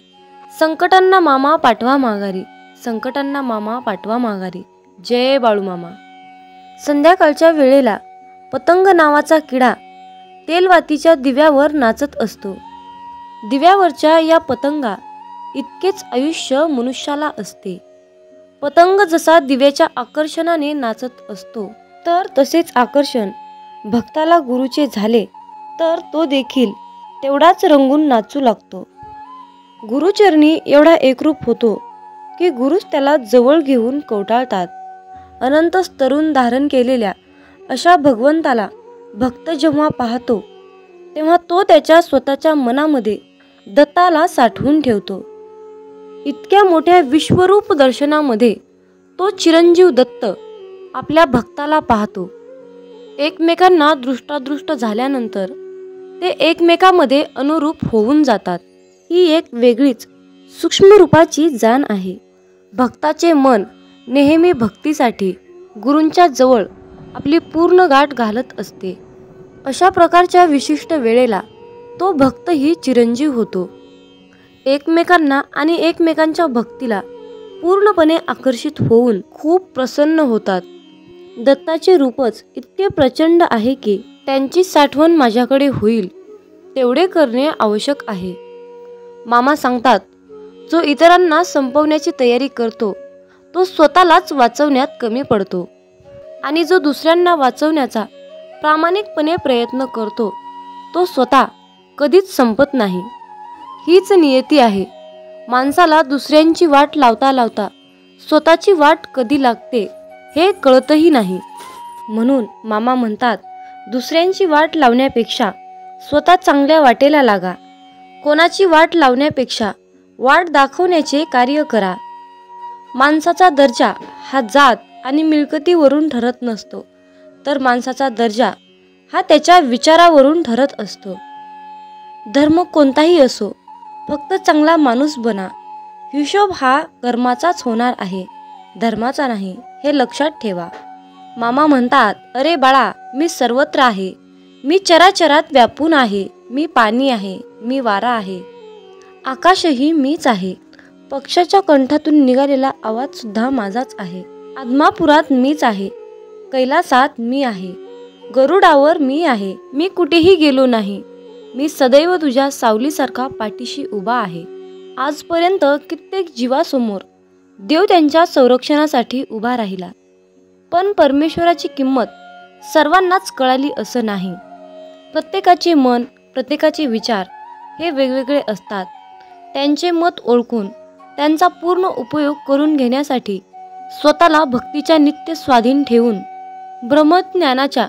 संकटांना मामा पाठवा माघारी, संकटांना मामा पाठवा माघारी. जय बाळूमामा. संध्याकाळच्या वेळेला पतंग नावाचा किडा तेलवातीच्या दिव्यावर नाचत असतो. दिव्यावरच्या या पतंगा इतकेच आयुष्य मनुष्याला असते. पतंग जसा दिव्याच्या आकर्षणाने नाचत असतो, तर तसेच आकर्षण भक्ताला गुरुचे झाले तर तो देखील तेवढाच रंगून नाचू लागतो. गुरुचरणी एवढा एकरूप होतो की गुरुच त्याला जवळ घेऊन कवटाळतात. अनंत स्तरून धारण केलेल्या अशा भगवंताला भक्त जेव्हा पाहतो तेव्हा तो त्याच्या स्वतःच्या मनामध्ये दत्ताला साठवून ठेवतो. इतक्या मोठ्या विश्वरूप दर्शनामध्ये तो चिरंजीव दत्त आपल्या भक्ताला पाहतो. एकमेकांना दृष्टादृष्ट झाल्यानंतर ते एकमेकांमध्ये अनुरूप होऊन जातात. ही एक वेगळीच सूक्ष्म रूपाची जाण आहे. भक्ताचे मन नेहमी भक्तीसाठी गुरूंच्या जवळ आपली पूर्ण गाठ घालत असते. अशा प्रकारच्या विशिष्ट वेळेला तो भक्तही चिरंजीव होतो. एकमेकांना आणि एकमेकांच्या भक्तीला पूर्णपणे आकर्षित होऊन खूप प्रसन्न होतात. दत्ताचे रूपच इतके प्रचंड आहे की त्यांची साठवण माझ्याकडे होईल तेवढे करणे आवश्यक आहे. मामा सांगतात, जो इतरांना संपवण्याची तयारी करतो तो स्वतःलाच वाचवण्यात कमी पडतो आणि जो दुसऱ्यांना वाचवण्याचा प्रामाणिकपणे प्रयत्न करतो तो स्वतः कधीच संपत नाही. हीच नियती आहे. माणसाला दुसऱ्यांची वाट लावता लावता स्वतःची वाट कधी लागते हे कळतही नाही. म्हणून मामा म्हणतात, दुसऱ्यांची वाट लावण्यापेक्षा स्वतः चांगल्या वाटेला लागा. कोणाची वाट लावण्यापेक्षा वाट दाखवण्याचे कार्य करा. माणसाचा दर्जा हा जात आणि मिळकतीवरून ठरत नसतो, तर माणसाचा दर्जा हा त्याच्या विचारावरून ठरत असतो. धर्म कोणताही असो, फक्त चांगला माणूस बना. हिशोब हा कर्माचाच होणार आहे, धर्माचा नाही, हे लक्षात ठेवा. मामा म्हणतात, अरे बाळा, मी सर्वत्र आहे. मी चराचरात व्यापून आहे. मी पाणी आहे, मी वारा आहे, आकाशही मीच आहे. पक्षाच्या कंठातून निघालेला आवाज सुद्धा माझाच आहे. आदमापुरात मीच आहे, कैलासात मी आहे, गरुडावर मी आहे. मी कुठेही गेलो नाही. मी सदैव तुझ्या सावलीसारखा पाठीशी उभा आहे. आजपर्यंत कित्येक जीवासमोर देव त्यांच्या संरक्षणासाठी उभा राहिला, पण परमेश्वराची किंमत सर्वांनाच कळाली असं नाही. प्रत्येकाचे मन, प्रत्येकाचे विचार हे वेगवेगळे असतात. त्यांचे मत ओळखून त्यांचा पूर्ण उपयोग करून घेण्यासाठी स्वतःला भक्तीच्या नित्य स्वाधीन ठेवून ब्रह्मज्ञानाच्या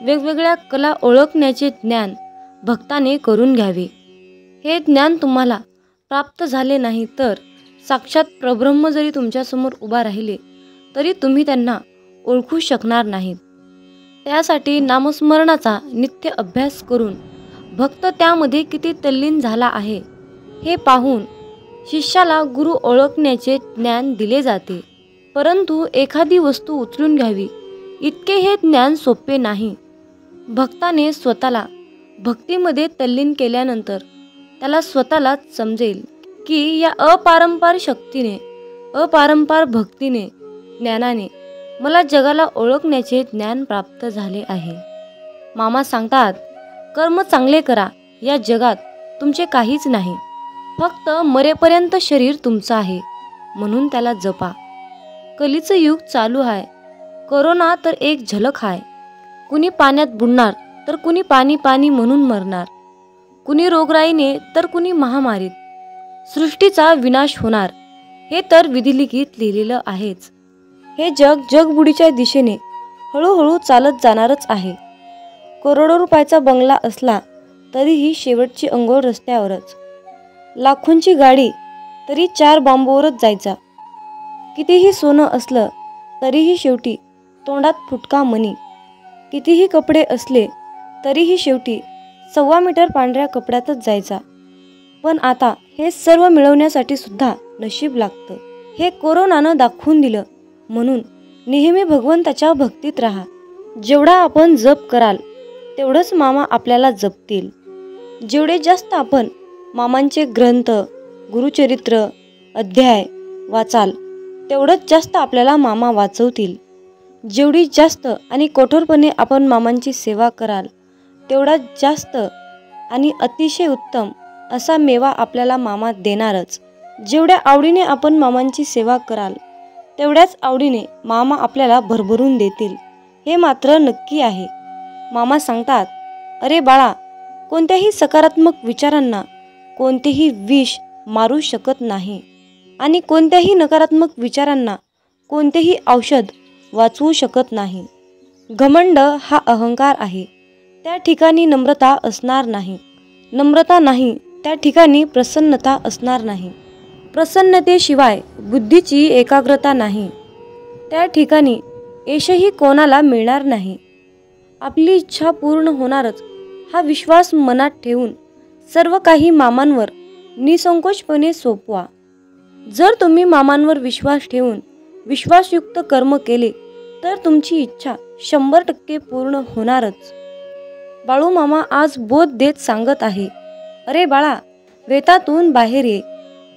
वेगवेगळ्या कला ओळखण्याचे ज्ञान भक्ताने करून घ्यावे. हे ज्ञान तुम्हाला प्राप्त झाले नाही तर साक्षात परब्रह्म जरी तुमच्यासमोर उभा राहिले तरी तुम्ही त्यांना ओळखू शकणार नाहीत. त्यासाठी नामस्मरणाचा नित्य अभ्यास करून भक्त त्यामध्ये किती तल्लीन झाला आहे हे पाहून शिष्याला गुरु ओळखण्याचे ज्ञान दिले जाते. परंतु एखादी वस्तू उचलून घ्यावी इतके हे ज्ञान सोपे नाही. भक्ताने स्वतःला भक्तीमध्ये तल्लीन केल्यानंतर त्याला स्वतःलाच समजेल की या अपारंपार शक्तीने, अपारंपार भक्तीने, ज्ञानाने मला जगाला ओळखण्याचे ज्ञान प्राप्त झाले आहे. मामा सांगतात, कर्म चांगले करा. या जगात तुमचे काहीच नाही, फक्त मरेपर्यंत शरीर तुमचं आहे, म्हणून त्याला जपा. कलीचं युग चालू आहे. कोरोना तर एक झलक आहे. कुणी पाण्यात बुडणार तर कुणी पाणी पाणी म्हणून मरणार. कुणी रोगराईने तर कुणी महामारीत. सृष्टीचा विनाश होणार हे तर विधिलिखित लिहिलेलं आहेच. हे जग जगबुडीच्या दिशेने हळूहळू चालत जाणारच आहे. करोडो रुपयाचा बंगला असला तरीही शेवटची अंघोळ रस्त्यावरच. लाखोंची गाडी तरी 4 बांबूवरच जायचा. कितीही सोनं असलं तरीही शेवटी तोंडात फुटका मणी. कितीही कपडे असले तरीही शेवटी 1.25 मीटर पांढऱ्या कपड्यातच जायचा. पण आता हे सर्व मिळवण्यासाठी सुद्धा नशीब लागतं. हे कोरोनानं दाखवून दिलं. म्हणून नेहमी भगवंताच्या भक्तीत राहा. जेवढा आपण जप कराल तेवढंच मामा आपल्याला जपतील. जेवढे जास्त आपण मामांचे ग्रंथ, गुरुचरित्र, अध्याय वाचाल तेवढंच जास्त आपल्याला मामा वाचवतील. जेवढी जास्त आणि कठोरपणे आपण मामांची सेवा कराल तेवढा जास्त आणि अतिशय उत्तम असा मेवा आपल्याला मामा देणारच. जेवढ्या आवडीने आपण मामांची सेवा कराल तेवढ्याच आवडीने मामा आपल्याला भरभरून देतील, हे मात्र नक्की आहे. मामा सांगतात, अरे बाळा, कोणत्याही सकारात्मक विचारांना कोणतेही विष मारू शकत नाही आणि कोणत्याही नकारात्मक विचारांना कोणतेही औषध वाचवू शकत नाही. घमंड हा अहंकार आहे, त्या ठिकाणी नम्रता असणार नाही. नम्रता नाही त्या ठिकाणी प्रसन्नता असणार नाही. प्रसन्नतेशिवाय बुद्धीची एकाग्रता नाही, त्या ठिकाणी यशही कोणाला मिळणार नाही. आपली इच्छा पूर्ण होणारच हा विश्वास मनात ठेवून सर्व काही मामांवर निसंकोचपणे सोपवा. जर तुम्ही मामांवर विश्वास ठेवून विश्वासयुक्त कर्म केले तर तुमची इच्छा 100% पूर्ण होणारच. बाळू मामा आज बोध देत सांगत आहे, अरे बाळा, वेतातून बाहेर ये.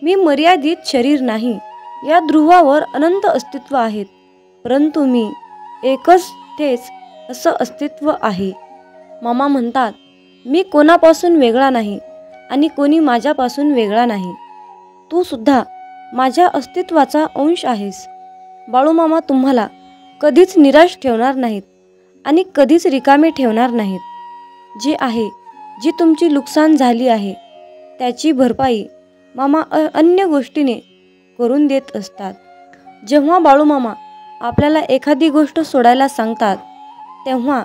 मी मर्यादित शरीर नाही. या ध्रुवावर अनंत अस्तित्व आहेत, परंतु मी एकच तेच असं अस्तित्व आहे. मामा म्हणतात, मी कोणापासून वेगळा नाही आणि कोणी माझ्यापासून वेगळा नाही. तू सुद्धा माझ्या अस्तित्वाचा अंश आहेस. बाळूमामा तुम्हाला कधीच निराश ठेवणार नाहीत आणि कधीच रिकामे ठेवणार नाहीत. जे आहे, जी तुमची नुकसान झाली आहे त्याची भरपाई मामा अन्य गोष्टीने करून देत असतात. जेव्हा बाळूमामा आपल्याला एखादी गोष्ट सोडायला सांगतात तेव्हा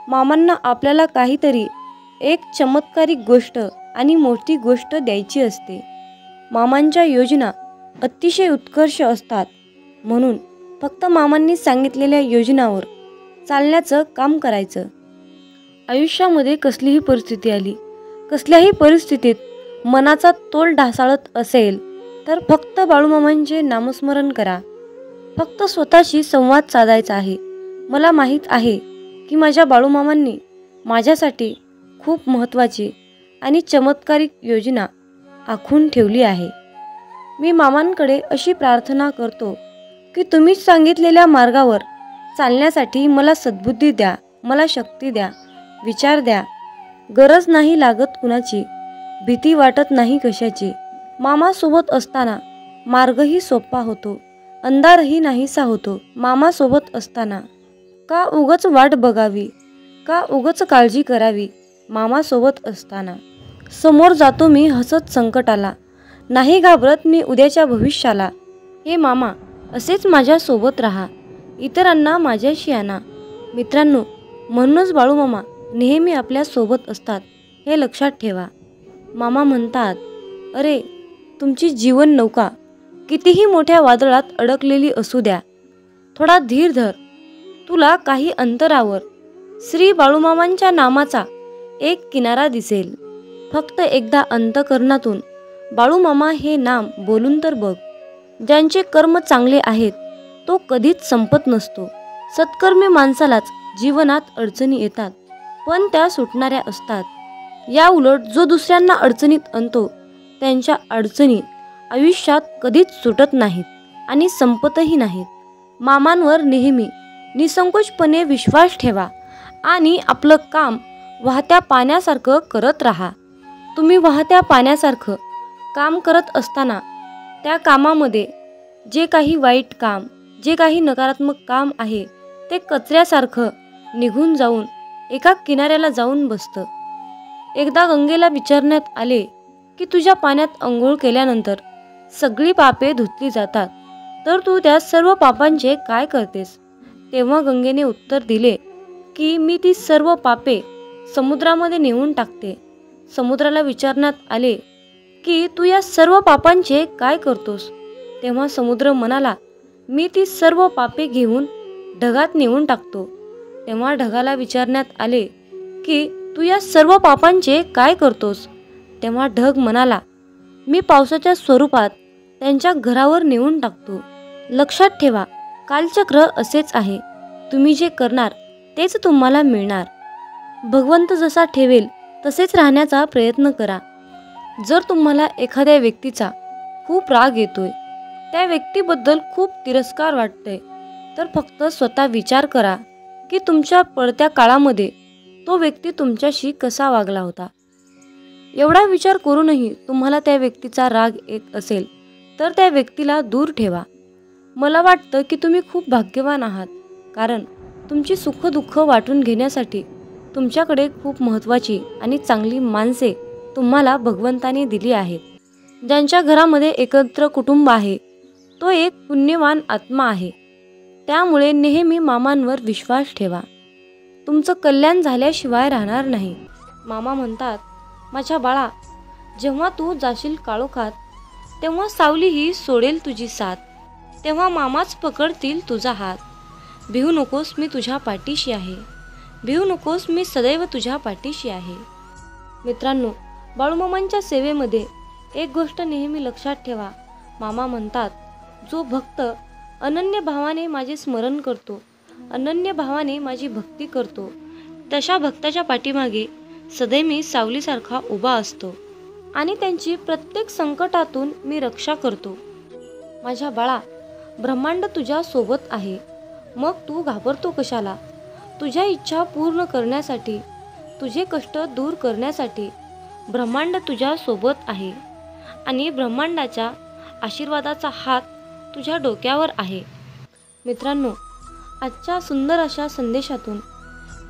मामांना आपल्याला काहीतरी एक चमत्कारिक गोष्ट आणि मोठी गोष्ट द्यायची असते. मामांच्या योजना अतिशय उत्कर्ष असतात, म्हणून फक्त मामांनी सांगितलेल्या योजनावर चालण्याचं काम करायचं. आयुष्यामध्ये कसलीही परिस्थिती आली, कसल्याही परिस्थितीत मनाचा तोल ढासाळत असेल तर फक्त बाळूमामांचे नामस्मरण करा. फक्त स्वतःशी संवाद साधायचा आहे. मला माहीत आहे की माझ्या बाळूमामांनी माझ्यासाठी खूप महत्त्वाची आणि चमत्कारिक योजना आखून ठेवली आहे. मी मामांकडे अशी प्रार्थना करतो की तुम्ही सांगितलेल्या मार्गावर चालण्यासाठी मला सद्बुद्धी द्या, मला शक्ती द्या, विचार द्या. गरज नाही लागत कुणाची, भीती वाटत नाही कशाची. मामासोबत असताना मार्गही सोपा होतो, अंधारही नाहीसा होतो. मामासोबत असताना का उगाच वाट बघावी, का उगाच काळजी करावी. मामासोबत असताना समोर जातो मी हसत संकटाला, नाही घाबरत मी उद्याच्या भविष्याला. हे मामा असेच माझ्यासोबत राहा, इतरांना माझ्याशी आणा. मित्रांनो, म्हणूनच बाळूमामा नेहमी आपल्यासोबत असतात, हे लक्षात ठेवा. मामा म्हणतात, अरे तुमची जीवन नौका कितीही मोठ्या वादळात अडकलेली असू द्या, थोडा धीर धर. तुला काही अंतरावर श्री बाळूमामांच्या नामाचा एक किनारा दिसेल. फक्त एकदा अंतःकरणातून बाळूमामा हे नाम बोलून तर बघ. ज्यांचे कर्म चांगले आहेत तो कधीच संपत नसतो. सत्कर्मी माणसालाच जीवनात अडचणी येतात, पण त्या सुटणाऱ्या असतात. या उलट जो दुसऱ्यांना अडचणीत आणतो त्यांच्या अडचणी आयुष्यात कधीच सुटत नाहीत आणि संपतही नाहीत. मामांवर नेहमी निसंकोचपणे विश्वास ठेवा आणि आपलं काम वाहत्या पाण्यासारखं करत राहा. तुम्ही वाहत्या पाण्यासारखं काम करत असताना त्या कामामध्ये जे काही वाईट काम, जे काही नकारात्मक काम आहे ते कचऱ्यासारखं निघून जाऊन एका किनाऱ्याला जाऊन बसतं. एकदा गंगेला विचारण्यात आले की तुझ्या पाण्यात अंघोळ केल्यानंतर सगळी पापे धुतली जातात, तर तू त्या सर्व पापांचे काय करतेस? तेव्हा गंगेने उत्तर दिले की मी ती सर्व पापे समुद्रामध्ये नेऊन टाकते. समुद्राला विचारण्यात आले की तू या सर्व पापांचे काय करतोस? तेव्हा समुद्र म्हणाला, मी ती सर्व पापे घेऊन ढगात नेऊन टाकतो. तेव्हा ढगाला विचारण्यात आले की तू या सर्व पापांचे काय करतोस? तेव्हा ढग म्हणाला, मी पावसाच्या स्वरूपात त्यांच्या घरावर नेऊन टाकतो. लक्षात ठेवा, कालचक्र असेच आहे. तुम्ही जे करणार तेच तुम्हाला मिळणार. भगवंत जसा ठेवेल तसेच राहण्याचा प्रयत्न करा. जर तुम्हाला एखाद्या व्यक्तीचा खूप राग येतोय, त्या व्यक्तीबद्दल खूप तिरस्कार वाटतोय, तर फक्त स्वतः विचार करा की तुमच्या पडत्या काळामध्ये तो व्यक्ती तुमच्याशी कसा वागला होता. एवढा विचार करूनही तुम्हाला त्या व्यक्तीचा राग येत असेल तर त्या व्यक्तीला दूर ठेवा. मला वाटतं की तुम्ही खूप भाग्यवान आहात, कारण तुमची सुखदुःख वाटून घेण्यासाठी तुमच्याकडे खूप महत्त्वाची आणि चांगली माणसे तुम्हाला भगवंताने दिली आहेत. ज्यांच्या घरामध्ये एकत्र कुटुंब आहे तो एक पुण्यवान आत्मा आहे. त्यामुळे नेहमी मामांवर विश्वास ठेवा. तुमचं कल्याण झाल्याशिवाय राहणार नाही. मामा म्हणतात, माझ्या बाळा, जेव्हा तू जाशील काळोखात तेव्हा सावलीही सोडेल तुझी साथ. तेव्हा मामाच पकडतील तुझा हात. भिवू नकोस, मी तुझ्या पाठीशी आहे. भिवू नकोस, मी सदैव तुझ्या पाठीशी आहे. मित्रांनो, बाळूमामांच्या सेवेमध्ये एक गोष्ट नेहमी लक्षात ठेवा. मामा म्हणतात, जो भक्त अनन्य भावाने माझे स्मरण करतो, अनन्य भावाने माझी भक्ती करतो, तशा भक्ताच्या पाठीमागे सदैव मी सावलीसारखा उभा असतो आणि त्यांची प्रत्येक संकटातून मी रक्षा करतो. माझ्या बाळा, ब्रह्मांड तुझ्या सोबत आहे, मग तू घाबरतो कशाला? तुझ्या इच्छा पूर्ण करण्यासाठी, तुझे कष्ट दूर करण्यासाठी ब्रह्मांड तुझ्या सोबत आहे आणि ब्रह्मांडाच्या आशीर्वादाचा हात तुझ्या डोक्यावर आहे. मित्रांनो, आजच्या सुंदर अशा संदेशातून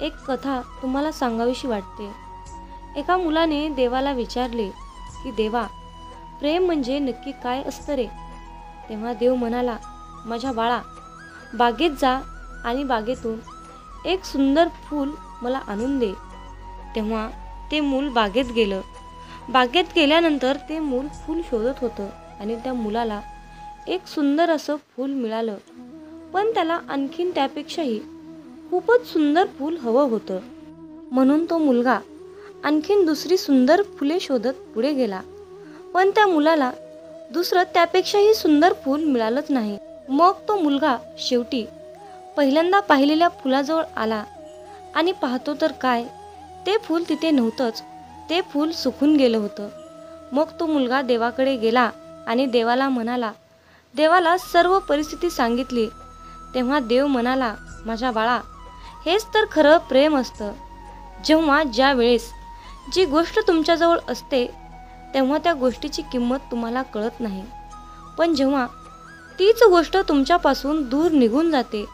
एक कथा तुम्हाला सांगावीशी वाटते. एका मुलाने देवाला विचारले की देवा, प्रेम म्हणजे नक्की काय असतं रे? तेव्हा देव म्हणाला, माझ्या बाळा, बागेत जा आणि बागेतून एक सुंदर फूल मला आणून दे. तेव्हा ते मूल बागेत गेलं. बागेत गेल्यानंतर ते मूल फूल शोधत होतं आणि त्या मुलाला एक सुंदर असं फूल मिळालं. पण त्याला आणखीन त्यापेक्षाही खूपच सुंदर फूल हवं होतं. म्हणून तो मुलगा आणखीन दुसरी सुंदर फुले शोधत पुढे गेला. पण त्या मुलाला दुसरं त्यापेक्षाही सुंदर फूल मिळालंच नाही. मग तो मुलगा शेवटी पहिल्यांदा पाहिलेल्या फुलाजवळ आला आणि पाहतो तर काय, ते फूल तिथे नव्हतंच. ते फूल सुकून गेलं होतं. मग तो मुलगा देवाकडे गेला आणि देवाला म्हणाला, देवाला सर्व परिस्थिती सांगितली. तेव्हा देव म्हणाला, माझ्या बाळा, हेच तर खरं प्रेम असतं. जेव्हा ज्या वेळेस जी गोष्ट तुमच्याजवळ असते तेव्हा त्या गोष्टीची किंमत तुम्हाला कळत नाही. पण जेव्हा तीच गोष्ट तुमच्यापासून दूर निघून जाते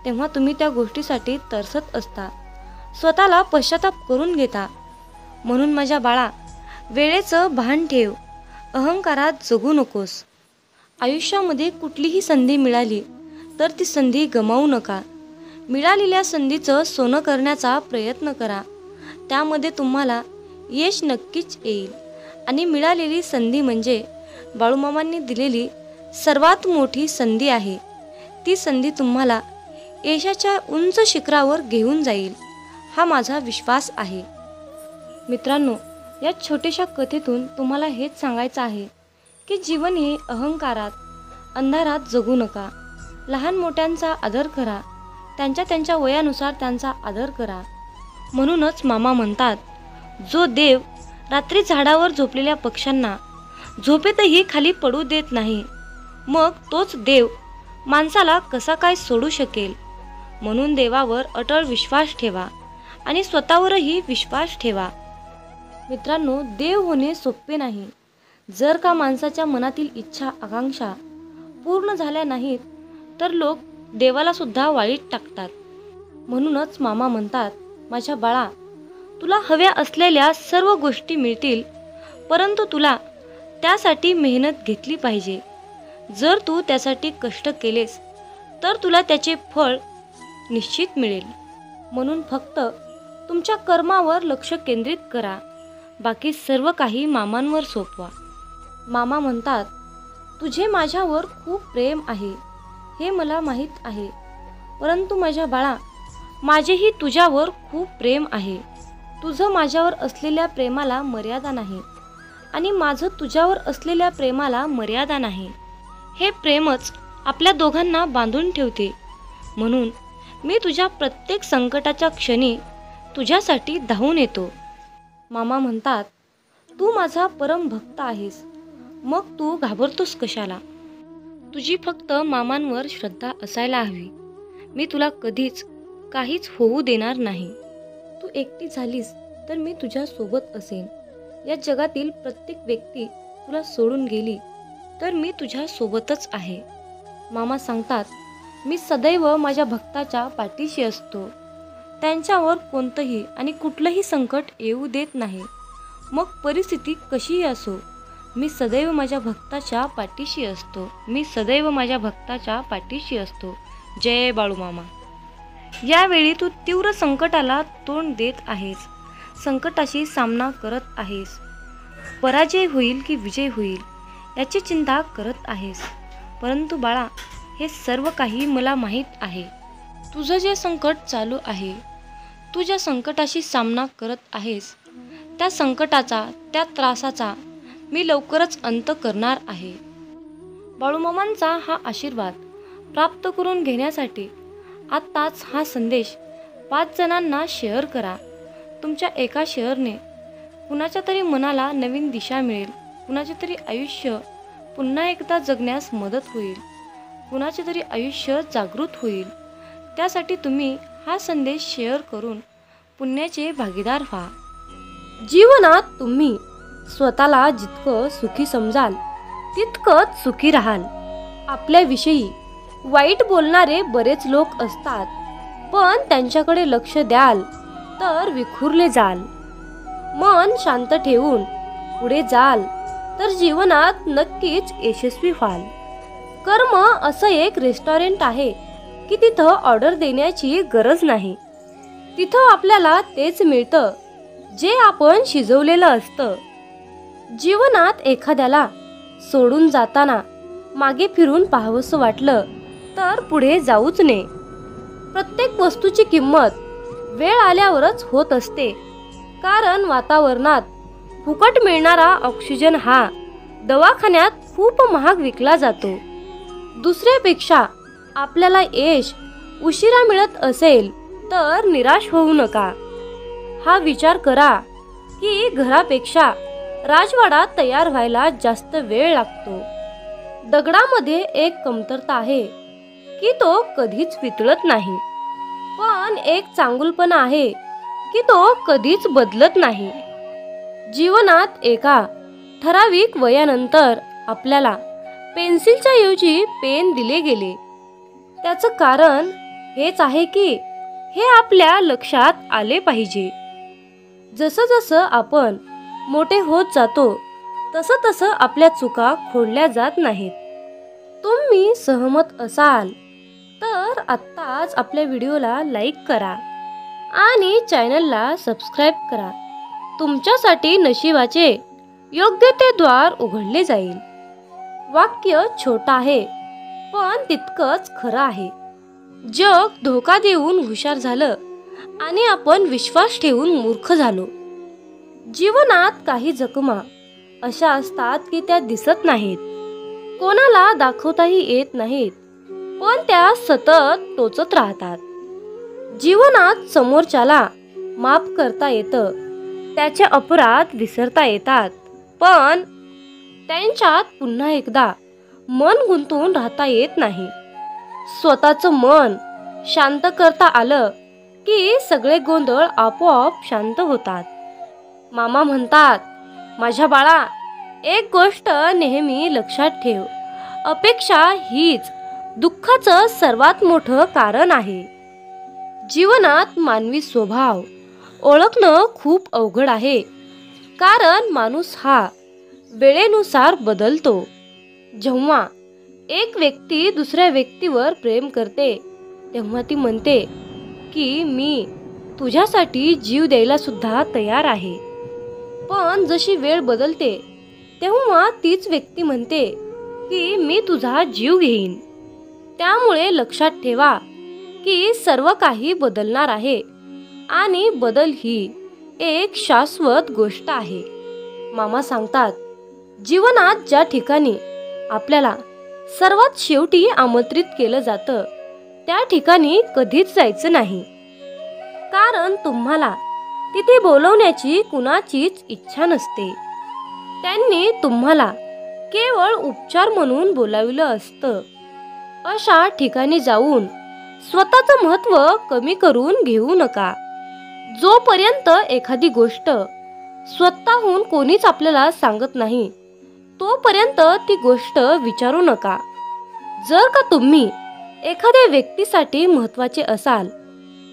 तेव्हा तुम्ही त्या गोष्टीसाठी तरसत असता, स्वतःला पश्चाताप करून घेता. म्हणून माझ्या बाळा, वेळेचं भान ठेव, अहंकारात जगू नकोस. आयुष्यामध्ये कुठलीही संधी मिळाली तर ती संधी गमावू नका. मिळालेल्या संधीचं सोनं करण्याचा प्रयत्न करा. त्यामध्ये तुम्हाला यश नक्कीच येईल. आणि मिळालेली संधी म्हणजे बाळूमामांनी दिलेली सर्वात मोठी संधी आहे. ती संधी तुम्हाला यशाच्या उंच शिखरावर घेऊन जाईल, हा माझा विश्वास आहे. मित्रांनो, या छोट्याशा कथेतून तुम्हाला हेच सांगायचं आहे की जीवन हे अहंकारात, अंधारात जगू नका. लहान मोठ्यांचा आदर करा, त्यांच्या वयानुसार त्यांचा आदर करा. म्हणूनच मामा म्हणतात, जो देव रात्री झाडावर झोपलेल्या पक्ष्यांना झोपेतही खाली पडू देत नाही, मग तोच देव माणसाला कसा काय सोडू शकेल. म्हणून देवावर अटळ विश्वास ठेवा आणि स्वतःवरही विश्वास ठेवा. मित्रांनो, देव होणे सोपे नाही. जर का माणसाच्या मनातील इच्छा आकांक्षा पूर्ण झाल्या नाहीत तर लोक देवाला सुद्धा वाळीत टाकतात. म्हणूनच मामा म्हणतात, माझ्या बाळा, तुला हव्या असलेल्या सर्व गोष्टी मिळतील, परंतु तुला त्यासाठी मेहनत घेतली पाहिजे. जर तू त्यासाठी कष्ट केलेस तर तुला त्याचे फळ निश्चित मिळेल. म्हणून फक्त तुमच्या कर्मावर लक्ष केंद्रित करा, बाकी सर्व काही मामांवर सोपवा. मामा म्हणतात, तुझे माझ्यावर खूप प्रेम आहे हे मला माहीत आहे, परंतु माझ्या बाळा, माझेही तुझ्यावर खूप प्रेम आहे. तुझं माझ्यावर असलेल्या प्रेमाला मर्यादा नाही आणि माझं तुझ्यावर असलेल्या प्रेमाला मर्यादा नाही. हे प्रेमच आपल्या दोघांना बांधून ठेवते. म्हणून मी तुझ्या प्रत्येक संकटाच्या क्षणी तुझ्यासाठी धावून येतो. मामा म्हणतात, तू माझा परम भक्त आहेस, मग तू घाबरतोस कशाला. तुझी फक्त मामांवर श्रद्धा असायला हवी. मी तुला कधीच काहीच होऊ देणार नाही. तू एकटी झालीस तर मी तुझ्या सोबत असेन. या जगातील प्रत्येक व्यक्ती तुला सोडून गेली तर मी तुझ्या सोबतच आहे. मामा सांगतात, मी सदैव माझ्या भक्ताच्या पाठीशी असतो. त्यांच्यावर कोणतंही आणि कुठलंही संकट येऊ देत नाही. मग परिस्थिती कशीही असो, मी सदैव माझ्या भक्ताच्या पाठीशी असतो. मी सदैव माझ्या भक्ताच्या पाठीशी असतो. जय बाळूमामा. यावेळी तू तीव्र संकटाला तोंड देत आहेस, संकटाशी सामना करत आहेस. पराजय होईल की विजय होईल याची चिंता करत आहेस. परंतु बाळा, हे सर्व काही मला माहीत आहे. तुझं जे संकट चालू आहे, तू ज्या संकटाशी सामना करत आहेस, त्या संकटाचा, त्या त्रासाचा मी लवकरच अंत करणार आहे. बाळूमामांचा हा आशीर्वाद प्राप्त करून घेण्यासाठी आत्ताच हा संदेश 5 जणांना शेअर करा. तुमच्या एका शेअरने कुणाच्या तरी मनाला नवीन दिशा मिळेल, कुणाचे तरी आयुष्य पुन्हा एकदा जगण्यास मदत होईल, कुणाचे तरी आयुष्य जागृत होईल. त्यासाठी तुम्ही हा संदेश शेअर करून पुण्याचे भागीदार व्हा. जीवनात तुम्ही स्वतःला जितकं सुखी समजाल तितकंच सुखी राहाल. आपल्याविषयी वाईट बोलणारे बरेच लोक असतात, पण त्यांच्याकडे लक्ष द्याल तर विखुरले जाल. मन शांत ठेवून पुढे जाल तर जीवनात नक्कीच यशस्वी व्हाल. कर्म असं एक रेस्टॉरंट आहे की तिथं ऑर्डर देण्याची गरज नाही. तिथं आपल्याला तेच मिळतं जे आपण शिजवलेलं असतं. जीवनात एखाद्याला सोडून जाताना मागे फिरून पाहावंसं वाटलं तर पुढे जाऊच नये. प्रत्येक वस्तूची किंमत वेळ आल्यावरच होत असते, कारण वातावरणात फुकट मिळणारा ऑक्सिजन हा दवाखान्यात खूप महाग विकला जातो. दुसऱ्यापेक्षा आपल्याला यश उशिरा मिळत असेल तर निराश होऊ नका. हा विचार करा की घरापेक्षा राजवाडा तयार व्हायला जास्त वेळ लागतो. दगडामध्ये एक कमतरता आहे की तो कधीच वितळत नाही, पण एक चांगुलपणा आहे की तो कधीच बदलत नाही. जीवनात एका ठराविक वयानंतर आपल्याला पेन्सिलच्या ऐवजी पेन दिले गेले. त्याचं कारण हेच आहे की हे आपल्या लक्षात आले पाहिजे. जसं जसं आपण मोठे होत जातो तसं तसं आपल्या चुका खोडल्या जात नाहीत. तुम्ही सहमत असाल तर आत्ताच आपल्या व्हिडिओला लाईक करा आणि चॅनलला सबस्क्राईब करा. तुमच्यासाठी नशिबाचे योग्य ते द्वार उघडले जाईल. वाक्य छोटं आहे पण तितकंच खरं आहे. जग धोका देऊन हुशार झालं आणि आपण विश्वास ठेवून मूर्ख झालो. जीवनात काही जखमा अशा असतात की त्या दिसत नाहीत, कोणाला दाखवताही येत नाहीत, पण त्या सतत टोचत राहतात. जीवनात समोरच्याला माफ करता येतं, त्याचे अपराध विसरता येतात, पण त्यांच्यात पुन्हा एकदा मन गुंतून राहता येत नाही. स्वतःचं मन शांत करता आलं की सगळे गोंधळ आपोआप शांत होतात. मामा म्हणतात, माझ्या बाळा, एक गोष्ट नेहमी लक्षात ठेव, अपेक्षा हीच दुःखाचं सर्वात मोठं कारण आहे. जीवनात मानवी स्वभाव ओळखणं खूप अवघड आहे, कारण माणूस हा वेळेनुसार बदलतो. जेव्हा एक व्यक्ती दुसऱ्या व्यक्तीवर प्रेम करते तेव्हा ती म्हणते की मी तुझ्यासाठी जीव द्यायला सुद्धा तयार आहे. पण जशी वेळ बदलते तेव्हा तीच व्यक्ती म्हणते की मी तुझा जीव घेईन. त्यामुळे लक्षात ठेवा की सर्व काही बदलणार आहे आणि बदल ही एक शाश्वत गोष्ट आहे. मामा सांगतात, जीवनात ज्या ठिकाणी आपल्याला सर्वात शेवटी आमंत्रित केलं जातं त्या ठिकाणी कधीच जायचं नाही, कारण तुम्हाला तिथे बोलवण्याची कुणाचीच इच्छा नसते. त्यांनी तुम्हाला केवळ उपचार म्हणून बोलाविलं असतं. अशा ठिकाणी जाऊन स्वतःचं महत्त्व कमी करून घेऊ नका. जोपर्यंत एखादी गोष्ट स्वतःहून कोणीच आपल्याला सांगत नाही तोपर्यंत ती गोष्ट विचारू नका. जर का तुम्ही एखाद्या व्यक्तीसाठी महत्त्वाचे असाल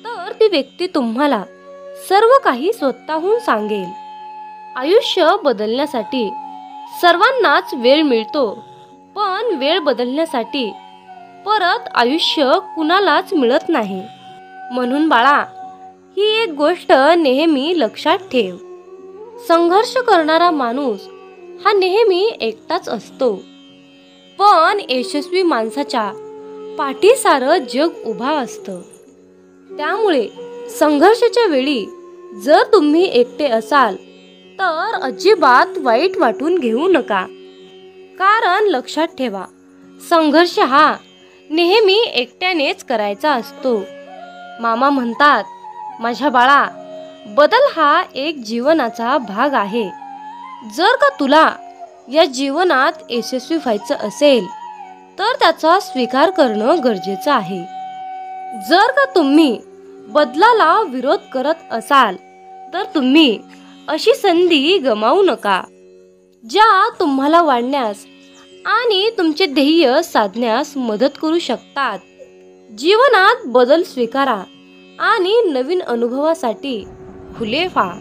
तर ती व्यक्ती तुम्हाला सर्व काही स्वतःहून सांगेल. आयुष्य बदलण्यासाठी सर्वांनाच वेळ मिळतो, पण वेळ बदलण्यासाठी परत आयुष्य कुणालाच मिळत नाही. म्हणून बाळा, ही एक गोष्ट नेहमी लक्षात ठेव, संघर्ष करणारा माणूस हा नेहमी एकटाच असतो, पण यशस्वी माणसाच्या पाठी सारं जग उभा असतं. त्यामुळे संघर्षाच्या वेळी जर तुम्ही एकटे असाल तर अजिबात वाईट वाटून घेऊ नका, कारण लक्षात ठेवा, संघर्ष हा नेहमी एकट्यानेच करायचा असतो. मामा म्हणतात, माझ्या बाळा, बदल हा एक जीवनाचा भाग आहे. जर का तुला या जीवनात यशस्वी व्हायचं असेल तर त्याचा स्वीकार करणं गरजेचं आहे. जर का तुम्ही बदलाला विरोध करत असाल तर तुम्ही अशी संधी गमावू नका, ज्या तुम्हाला वाढण्यास आणि तुमचे ध्येय साधण्यास मदत करू शकतात. जीवनात बदल स्वीकारा आणि नवीन अनुभवासाठी खुले व्हा.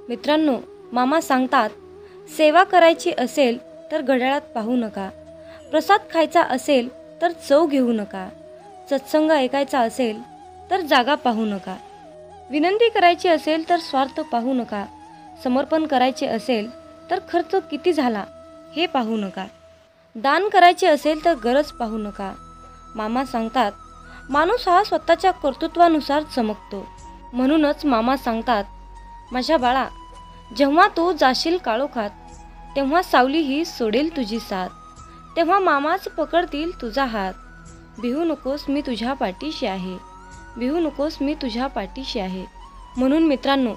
मित्रांनो, मामा सांगतात, सेवा करायची असेल तर घड्याळात पाहू नका, प्रसाद खायचा असेल तर चव घेऊ नका, सत्संग ऐकायचा असेल तर जागा पाहू नका. विनंती करायची असेल तर स्वार्थ पाहू नका. समर्पण करायचे असेल तर खर्च किती झाला हे पाहू नका. दान करायचे असेल तर गरज पाहू नका. मामा सांगतात, माणूस हा स्वतःच्या कर्तृत्वानुसार चमकतो. म्हणूनच मामा सांगतात, माझ्या बाळा, जेव्हा तू जाशील काळोखात, तेव्हा सावली ही सोडेल तुझी साथ. तेव्हा मामाच पकडतील तुझा हात. भिवू नकोस, मी तुझ्या पाठीशी आहे. भिवू नकोस, मी तुझ्या पाठीशी आहे. म्हणून मित्रांनो,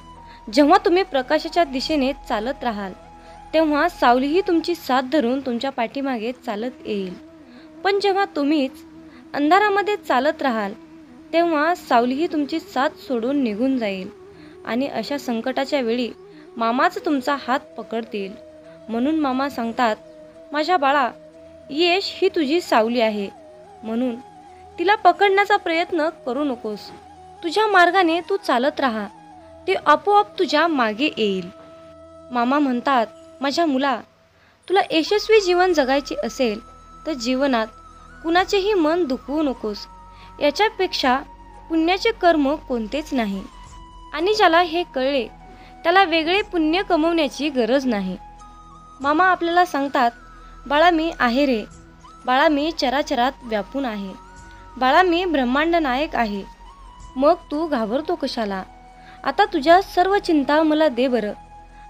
जेव्हा तुम्ही प्रकाशाच्या दिशेने चालत राहाल, तेव्हा सावलीही तुमची साथ धरून तुमच्या पाठीमागे चालत येईल. पण जेव्हा तुम्हीच अंधारामध्ये चालत राहाल, तेव्हा सावलीही तुमची साथ सोडून निघून जाईल आणि अशा संकटाच्या वेळी मामाच तुमचा हात पकडतील. म्हणून मामा सांगतात, माझ्या बाळा, यश ही तुझी सावली आहे. म्हणून तिला पकडण्याचा प्रयत्न करू नकोस. तुझ्या मार्गाने तू चालत राहा, ती आपोआप तुझ्या मागे येईल. मामा म्हणतात, माझ्या मुला, तुला यशस्वी जीवन जगायचे असेल तर जीवनात कुणाचेही मन दुखवू नकोस. याच्यापेक्षा पुण्याचे कर्म कोणतेच नाही. आणि ज्याला हे कळले त्याला वेगळे पुण्य कमवण्याची गरज नाही. मामा आपल्याला सांगतात, बाळा मी आहे रे. बाळा मी चराचरात व्यापून आहे. बाळा मी ब्रह्मांड नायक आहे. मग तू घाबरतो कशाला? आता तुझ्या सर्व चिंता मला दे बरं.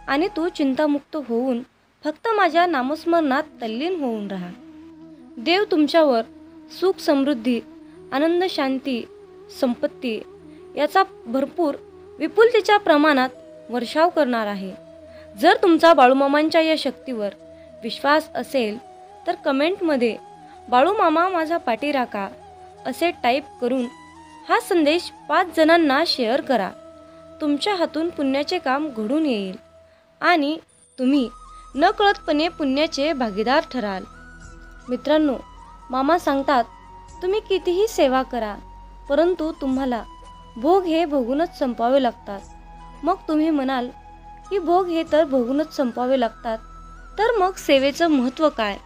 आणि तू चिंतामुक्त होऊन फक्त माझ्या नामस्मरणात तल्लीन होऊन राहा. देव तुमच्यावर सुख, समृद्धी, आनंद, शांती, संपत्ती याचा भरपूर विपुलतेच्या प्रमाणात वर्षाव करणार आहे. जर तुमचा बाळूमामांच्या या शक्तीवर विश्वास असेल तर कमेंटमध्ये बाळूमामा माझा पाठीराखा असे टाईप करून हा संदेश 5 जणांना शेअर करा. तुमच्या हातून पुण्याचे काम घडून येईल आणि तुम्ही नकळतपणे पुण्याचे भागीदार ठराल. मित्रांनो, मामा सांगतात, तुम्ही कितीही सेवा करा, परंतु तुम्हाला भोग हे भोगूनच संपवावे लागतात. मग तुम्ही म्हणाल की भोग हे तर भोगूनच संपवावे लागतात, तर मग सेवेचं महत्त्व काय,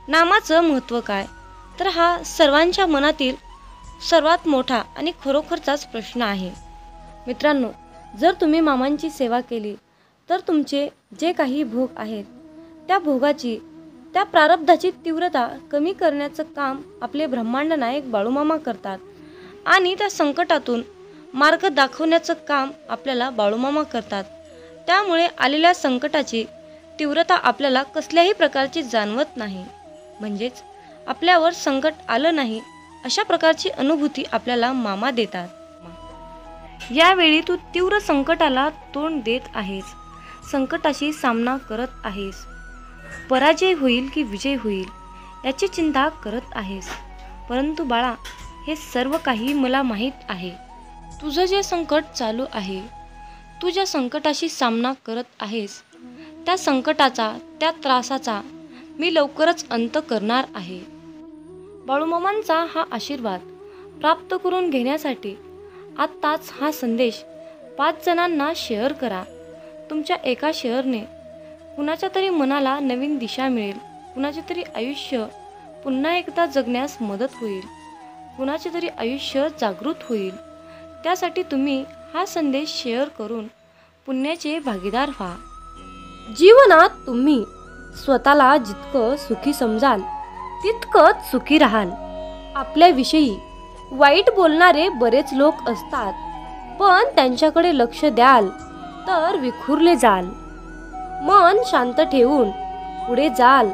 नामाचं महत्त्व काय? तर हा सर्वांच्या मनातील सर्वात मोठा आणि खरोखरचाच प्रश्न आहे. मित्रांनो, जर तुम्ही मामांची सेवा केली तर तुमचे जे काही भोग आहेत त्या भोगाची, त्या प्रारब्धाची तीव्रता कमी करण्याचं काम आपले ब्रह्मांड नायक बाळूमामा करतात. आणि त्या संकटातून मार्ग दाखवण्याचं काम आपल्याला बाळूमामा करतात. त्यामुळे आलेल्या संकटाची तीव्रता आपल्याला कसल्याही प्रकारची जाणवत नाही. म्हणजेच आपल्यावर संकट आलं नाही अशा प्रकारची अनुभूती आपल्याला मामा देतात. यावेळी तू तीव्र संकटाला तोंड देत आहेस, संकटाशी सामना करत आहेस. पराजय होईल की विजय होईल याची चिंता करत आहेस. परंतु बाळा, हे सर्व काही मला माहीत आहे. तुझं जे संकट चालू आहे, तू ज्या संकटाशी सामना करत आहेस, त्या संकटाचा, त्या त्रासाचा मी लवकरच अंत करणार आहे. बाळूमामांचा हा आशीर्वाद प्राप्त करून घेण्यासाठी आत्ताच हा संदेश 5 जणांना शेअर करा. तुमच्या एका शेअरने कुणाच्या तरी मनाला नवीन दिशा मिळेल, कुणाचे तरी आयुष्य पुन्हा एकदा जगण्यास मदत होईल, कुणाचे तरी आयुष्य जागृत होईल. त्यासाठी तुम्ही हा संदेश शेअर करून पुण्याचे भागीदार व्हा. जीवनात तुम्ही स्वतःला जितकं सुखी समजाल तितकंच सुखी राहाल. आपल्याविषयी वाईट बोलणारे बरेच लोक असतात, पण त्यांच्याकडे लक्ष द्याल तर विखुरले जाल. मन शांत ठेवून पुढे जाल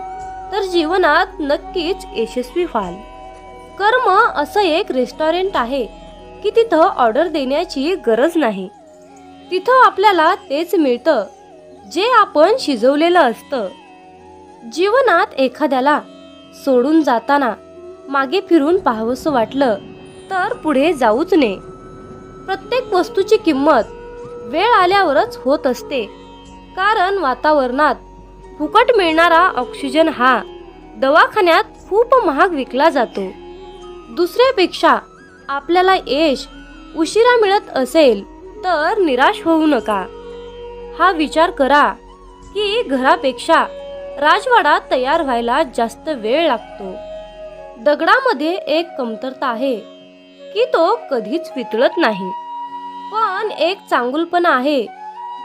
तर जीवनात नक्कीच यशस्वी व्हाल. कर्म असं एक रेस्टॉरंट आहे की तिथं ऑर्डर देण्याची गरज नाही. तिथं आपल्याला तेच मिळतं जे आपण शिजवलेलं असतं. जीवनात एखाद्याला सोडून जाताना मागे फिरून पाहावंसं वाटलं तर पुढे जाऊच नये. प्रत्येक वस्तूची किंमत वेळ आल्यावरच होत असते, कारण वातावरणात फुकट मिळणारा ऑक्सिजन हा दवाखान्यात खूप महाग विकला जातो. दुसऱ्यापेक्षा आपल्याला यश उशिरा मिळत असेल तर निराश होऊ नका. हा विचार करा की घरापेक्षा राजवाडा तयार व्हायला जास्त वेळ लागतो. दगडामध्ये एक कमतरता आहे की तो कधीच वितळत नाही, पण पण एक चांगुलपणा आहे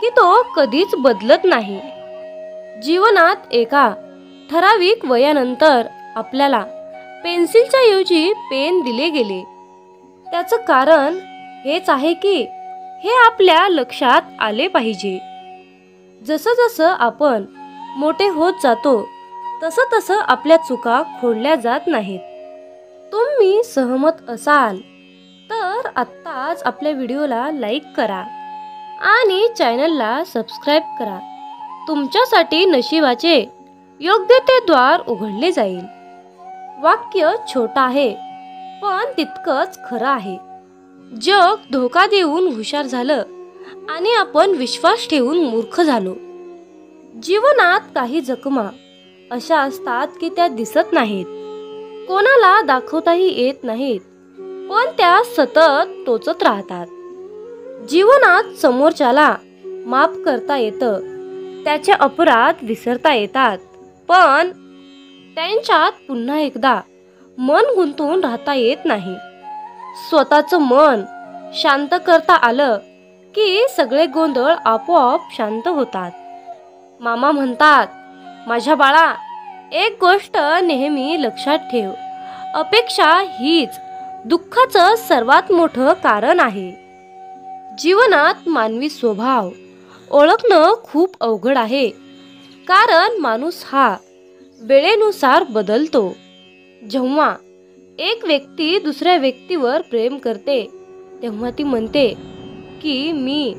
की तो कधीच बदलत नाही. जीवनात एका ठराविक वयानंतर आपल्याला पेन्सिलच्या ऐवजी पेन दिले गेले. त्याचं कारण हेच आहे की हे आपल्या लक्षात आले पाहिजे. जसं जसं आपण मोठे होत जातो तसं तसं आपल्या चुका खोडल्या जात नाहीत. तुम्ही सहमत असाल तर आत्ताच आपल्या व्हिडिओला लाईक करा आणि चॅनलला सबस्क्राईब करा. तुमच्यासाठी नशिबाचे योग्य ते द्वार उघडले जाईल. वाक्य छोटं आहे पण तितकंच खरं आहे. जग धोका देऊन हुशार झालं आणि आपण विश्वास ठेवून मूर्ख झालो. जीवनात काही जखमा अशा असतात की त्या दिसत नाहीत, कोणाला दाखवताही येत नाहीत, पण त्या सतत टोचत राहतात. जीवनात समोरच्याला माफ करता येतं, त्याचे अपराध विसरता येतात, पण त्यांच्यात पुन्हा एकदा मन गुंतून राहता येत नाही. स्वतःचं मन शांत करता आलं की सगळे गोंधळ आपोआप शांत होतात. मामा म्हणतात, माझ्या बाळा, एक गोष्ट नेहमी लक्षात ठेव, अपेक्षा हीच दुःखाचं सर्वात मोठं कारण आहे. जीवनात मानवी स्वभाव ओळखणं खूप अवघड आहे, कारण माणूस हा वेळेनुसार बदलतो. जेव्हा एक व्यक्ती दुसऱ्या व्यक्तीवर प्रेम करते तेव्हा ती म्हणते की मी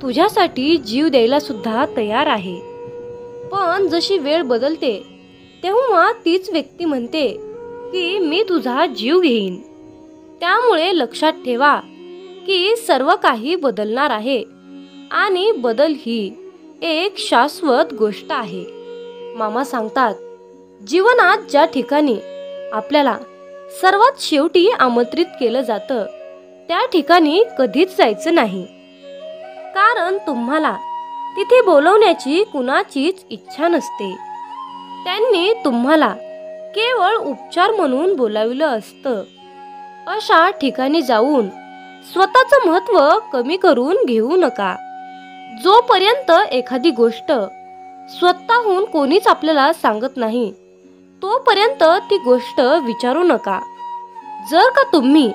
तुझ्यासाठी जीव द्यायला सुद्धा तयार आहे. पण जशी वेळ बदलते तेव्हा तीच व्यक्ती म्हणते की मी तुझा जीव घेईन. त्यामुळे लक्षात ठेवा की सर्व काही बदलणार आहे आणि बदल ही एक शाश्वत गोष्ट आहे. मामा सांगतात, जीवनात ज्या ठिकाणी आपल्याला सर्वात शेवटी आमंत्रित केलं जातं त्या ठिकाणी कधीच जायचं नाही, कारण तुम्हाला तिथे बोलवण्याची कुणाचीच इच्छा नसते. त्यांनी तुम्हाला केवळ उपचार म्हणून बोलाविलं असतं. अशा ठिकाणी जाऊन स्वतःचं महत्त्व कमी करून घेऊ नका. जोपर्यंत एखादी गोष्ट स्वतःहून कोणीच आपल्याला सांगत नाही तोपर्यंत ती गोष्ट विचारू नका. जर का तुम्ही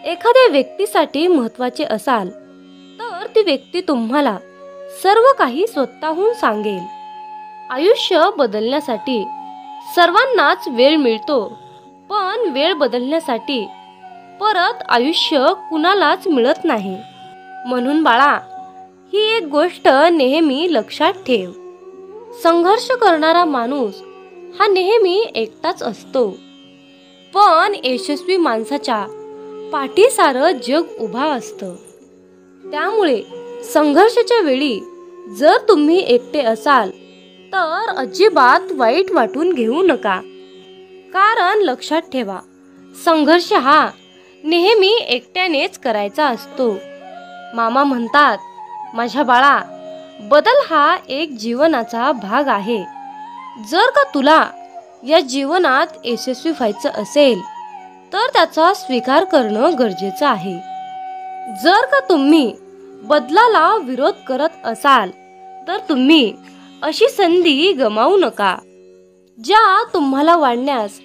एखाद्या व्यक्तीसाठी महत्त्वाचे असाल तर ती व्यक्ती तुम्हाला सर्व काही स्वतःहून सांगेल. आयुष्य बदलण्यासाठी सर्वांनाच वेळ मिळतो, पण वेळ बदलण्यासाठी परत आयुष्य कुणालाच मिळत नाही. म्हणून बाळा, ही एक गोष्ट नेहमी लक्षात ठेव, संघर्ष करणारा माणूस हा नेहमी एकटाच असतो, पण यशस्वी माणसाच्या पाठी सारं जग उभा असतं. त्यामुळे संघर्षाच्या वेळी जर तुम्ही एकटे असाल तर अजिबात वाईट वाटून घेऊ नका, कारण लक्षात ठेवा, संघर्ष हा नेहमी एकट्यानेच करायचा असतो. मामा म्हणतात, माझ्या बाळा, बदल हा एक जीवनाचा भाग आहे. जर का तुला या जीवनात यशस्वी व्हायचं असेल तर त्याचा स्वीकार करणं गरजेचं आहे. जर का तुम्ही बदलाला विरोध करत असाल तर तुम्ही अशी संधी गमावू नका, ज्या तुम्हाला वाढण्यास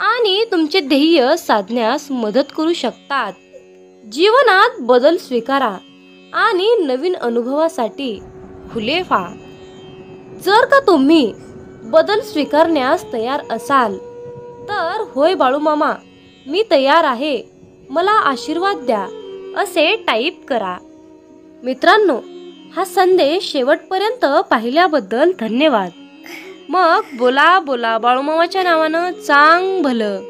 आणि तुमचे ध्येय साधण्यास मदत करू शकतात. जीवनात बदल स्वीकारा आणि नवीन अनुभवासाठी खुले व्हा. जर का तुम्ही बदल स्वीकारण्यास तयार असाल तर होय बाळू मामा, मी तयार आहे, मला आशीर्वाद द्या असे टाईप करा. मित्रांनो, हा संदेश शेवटपर्यंत पाहिल्याबद्दल धन्यवाद. मग बोला बोला बाळूमामाच्या नावानं चांग भलं.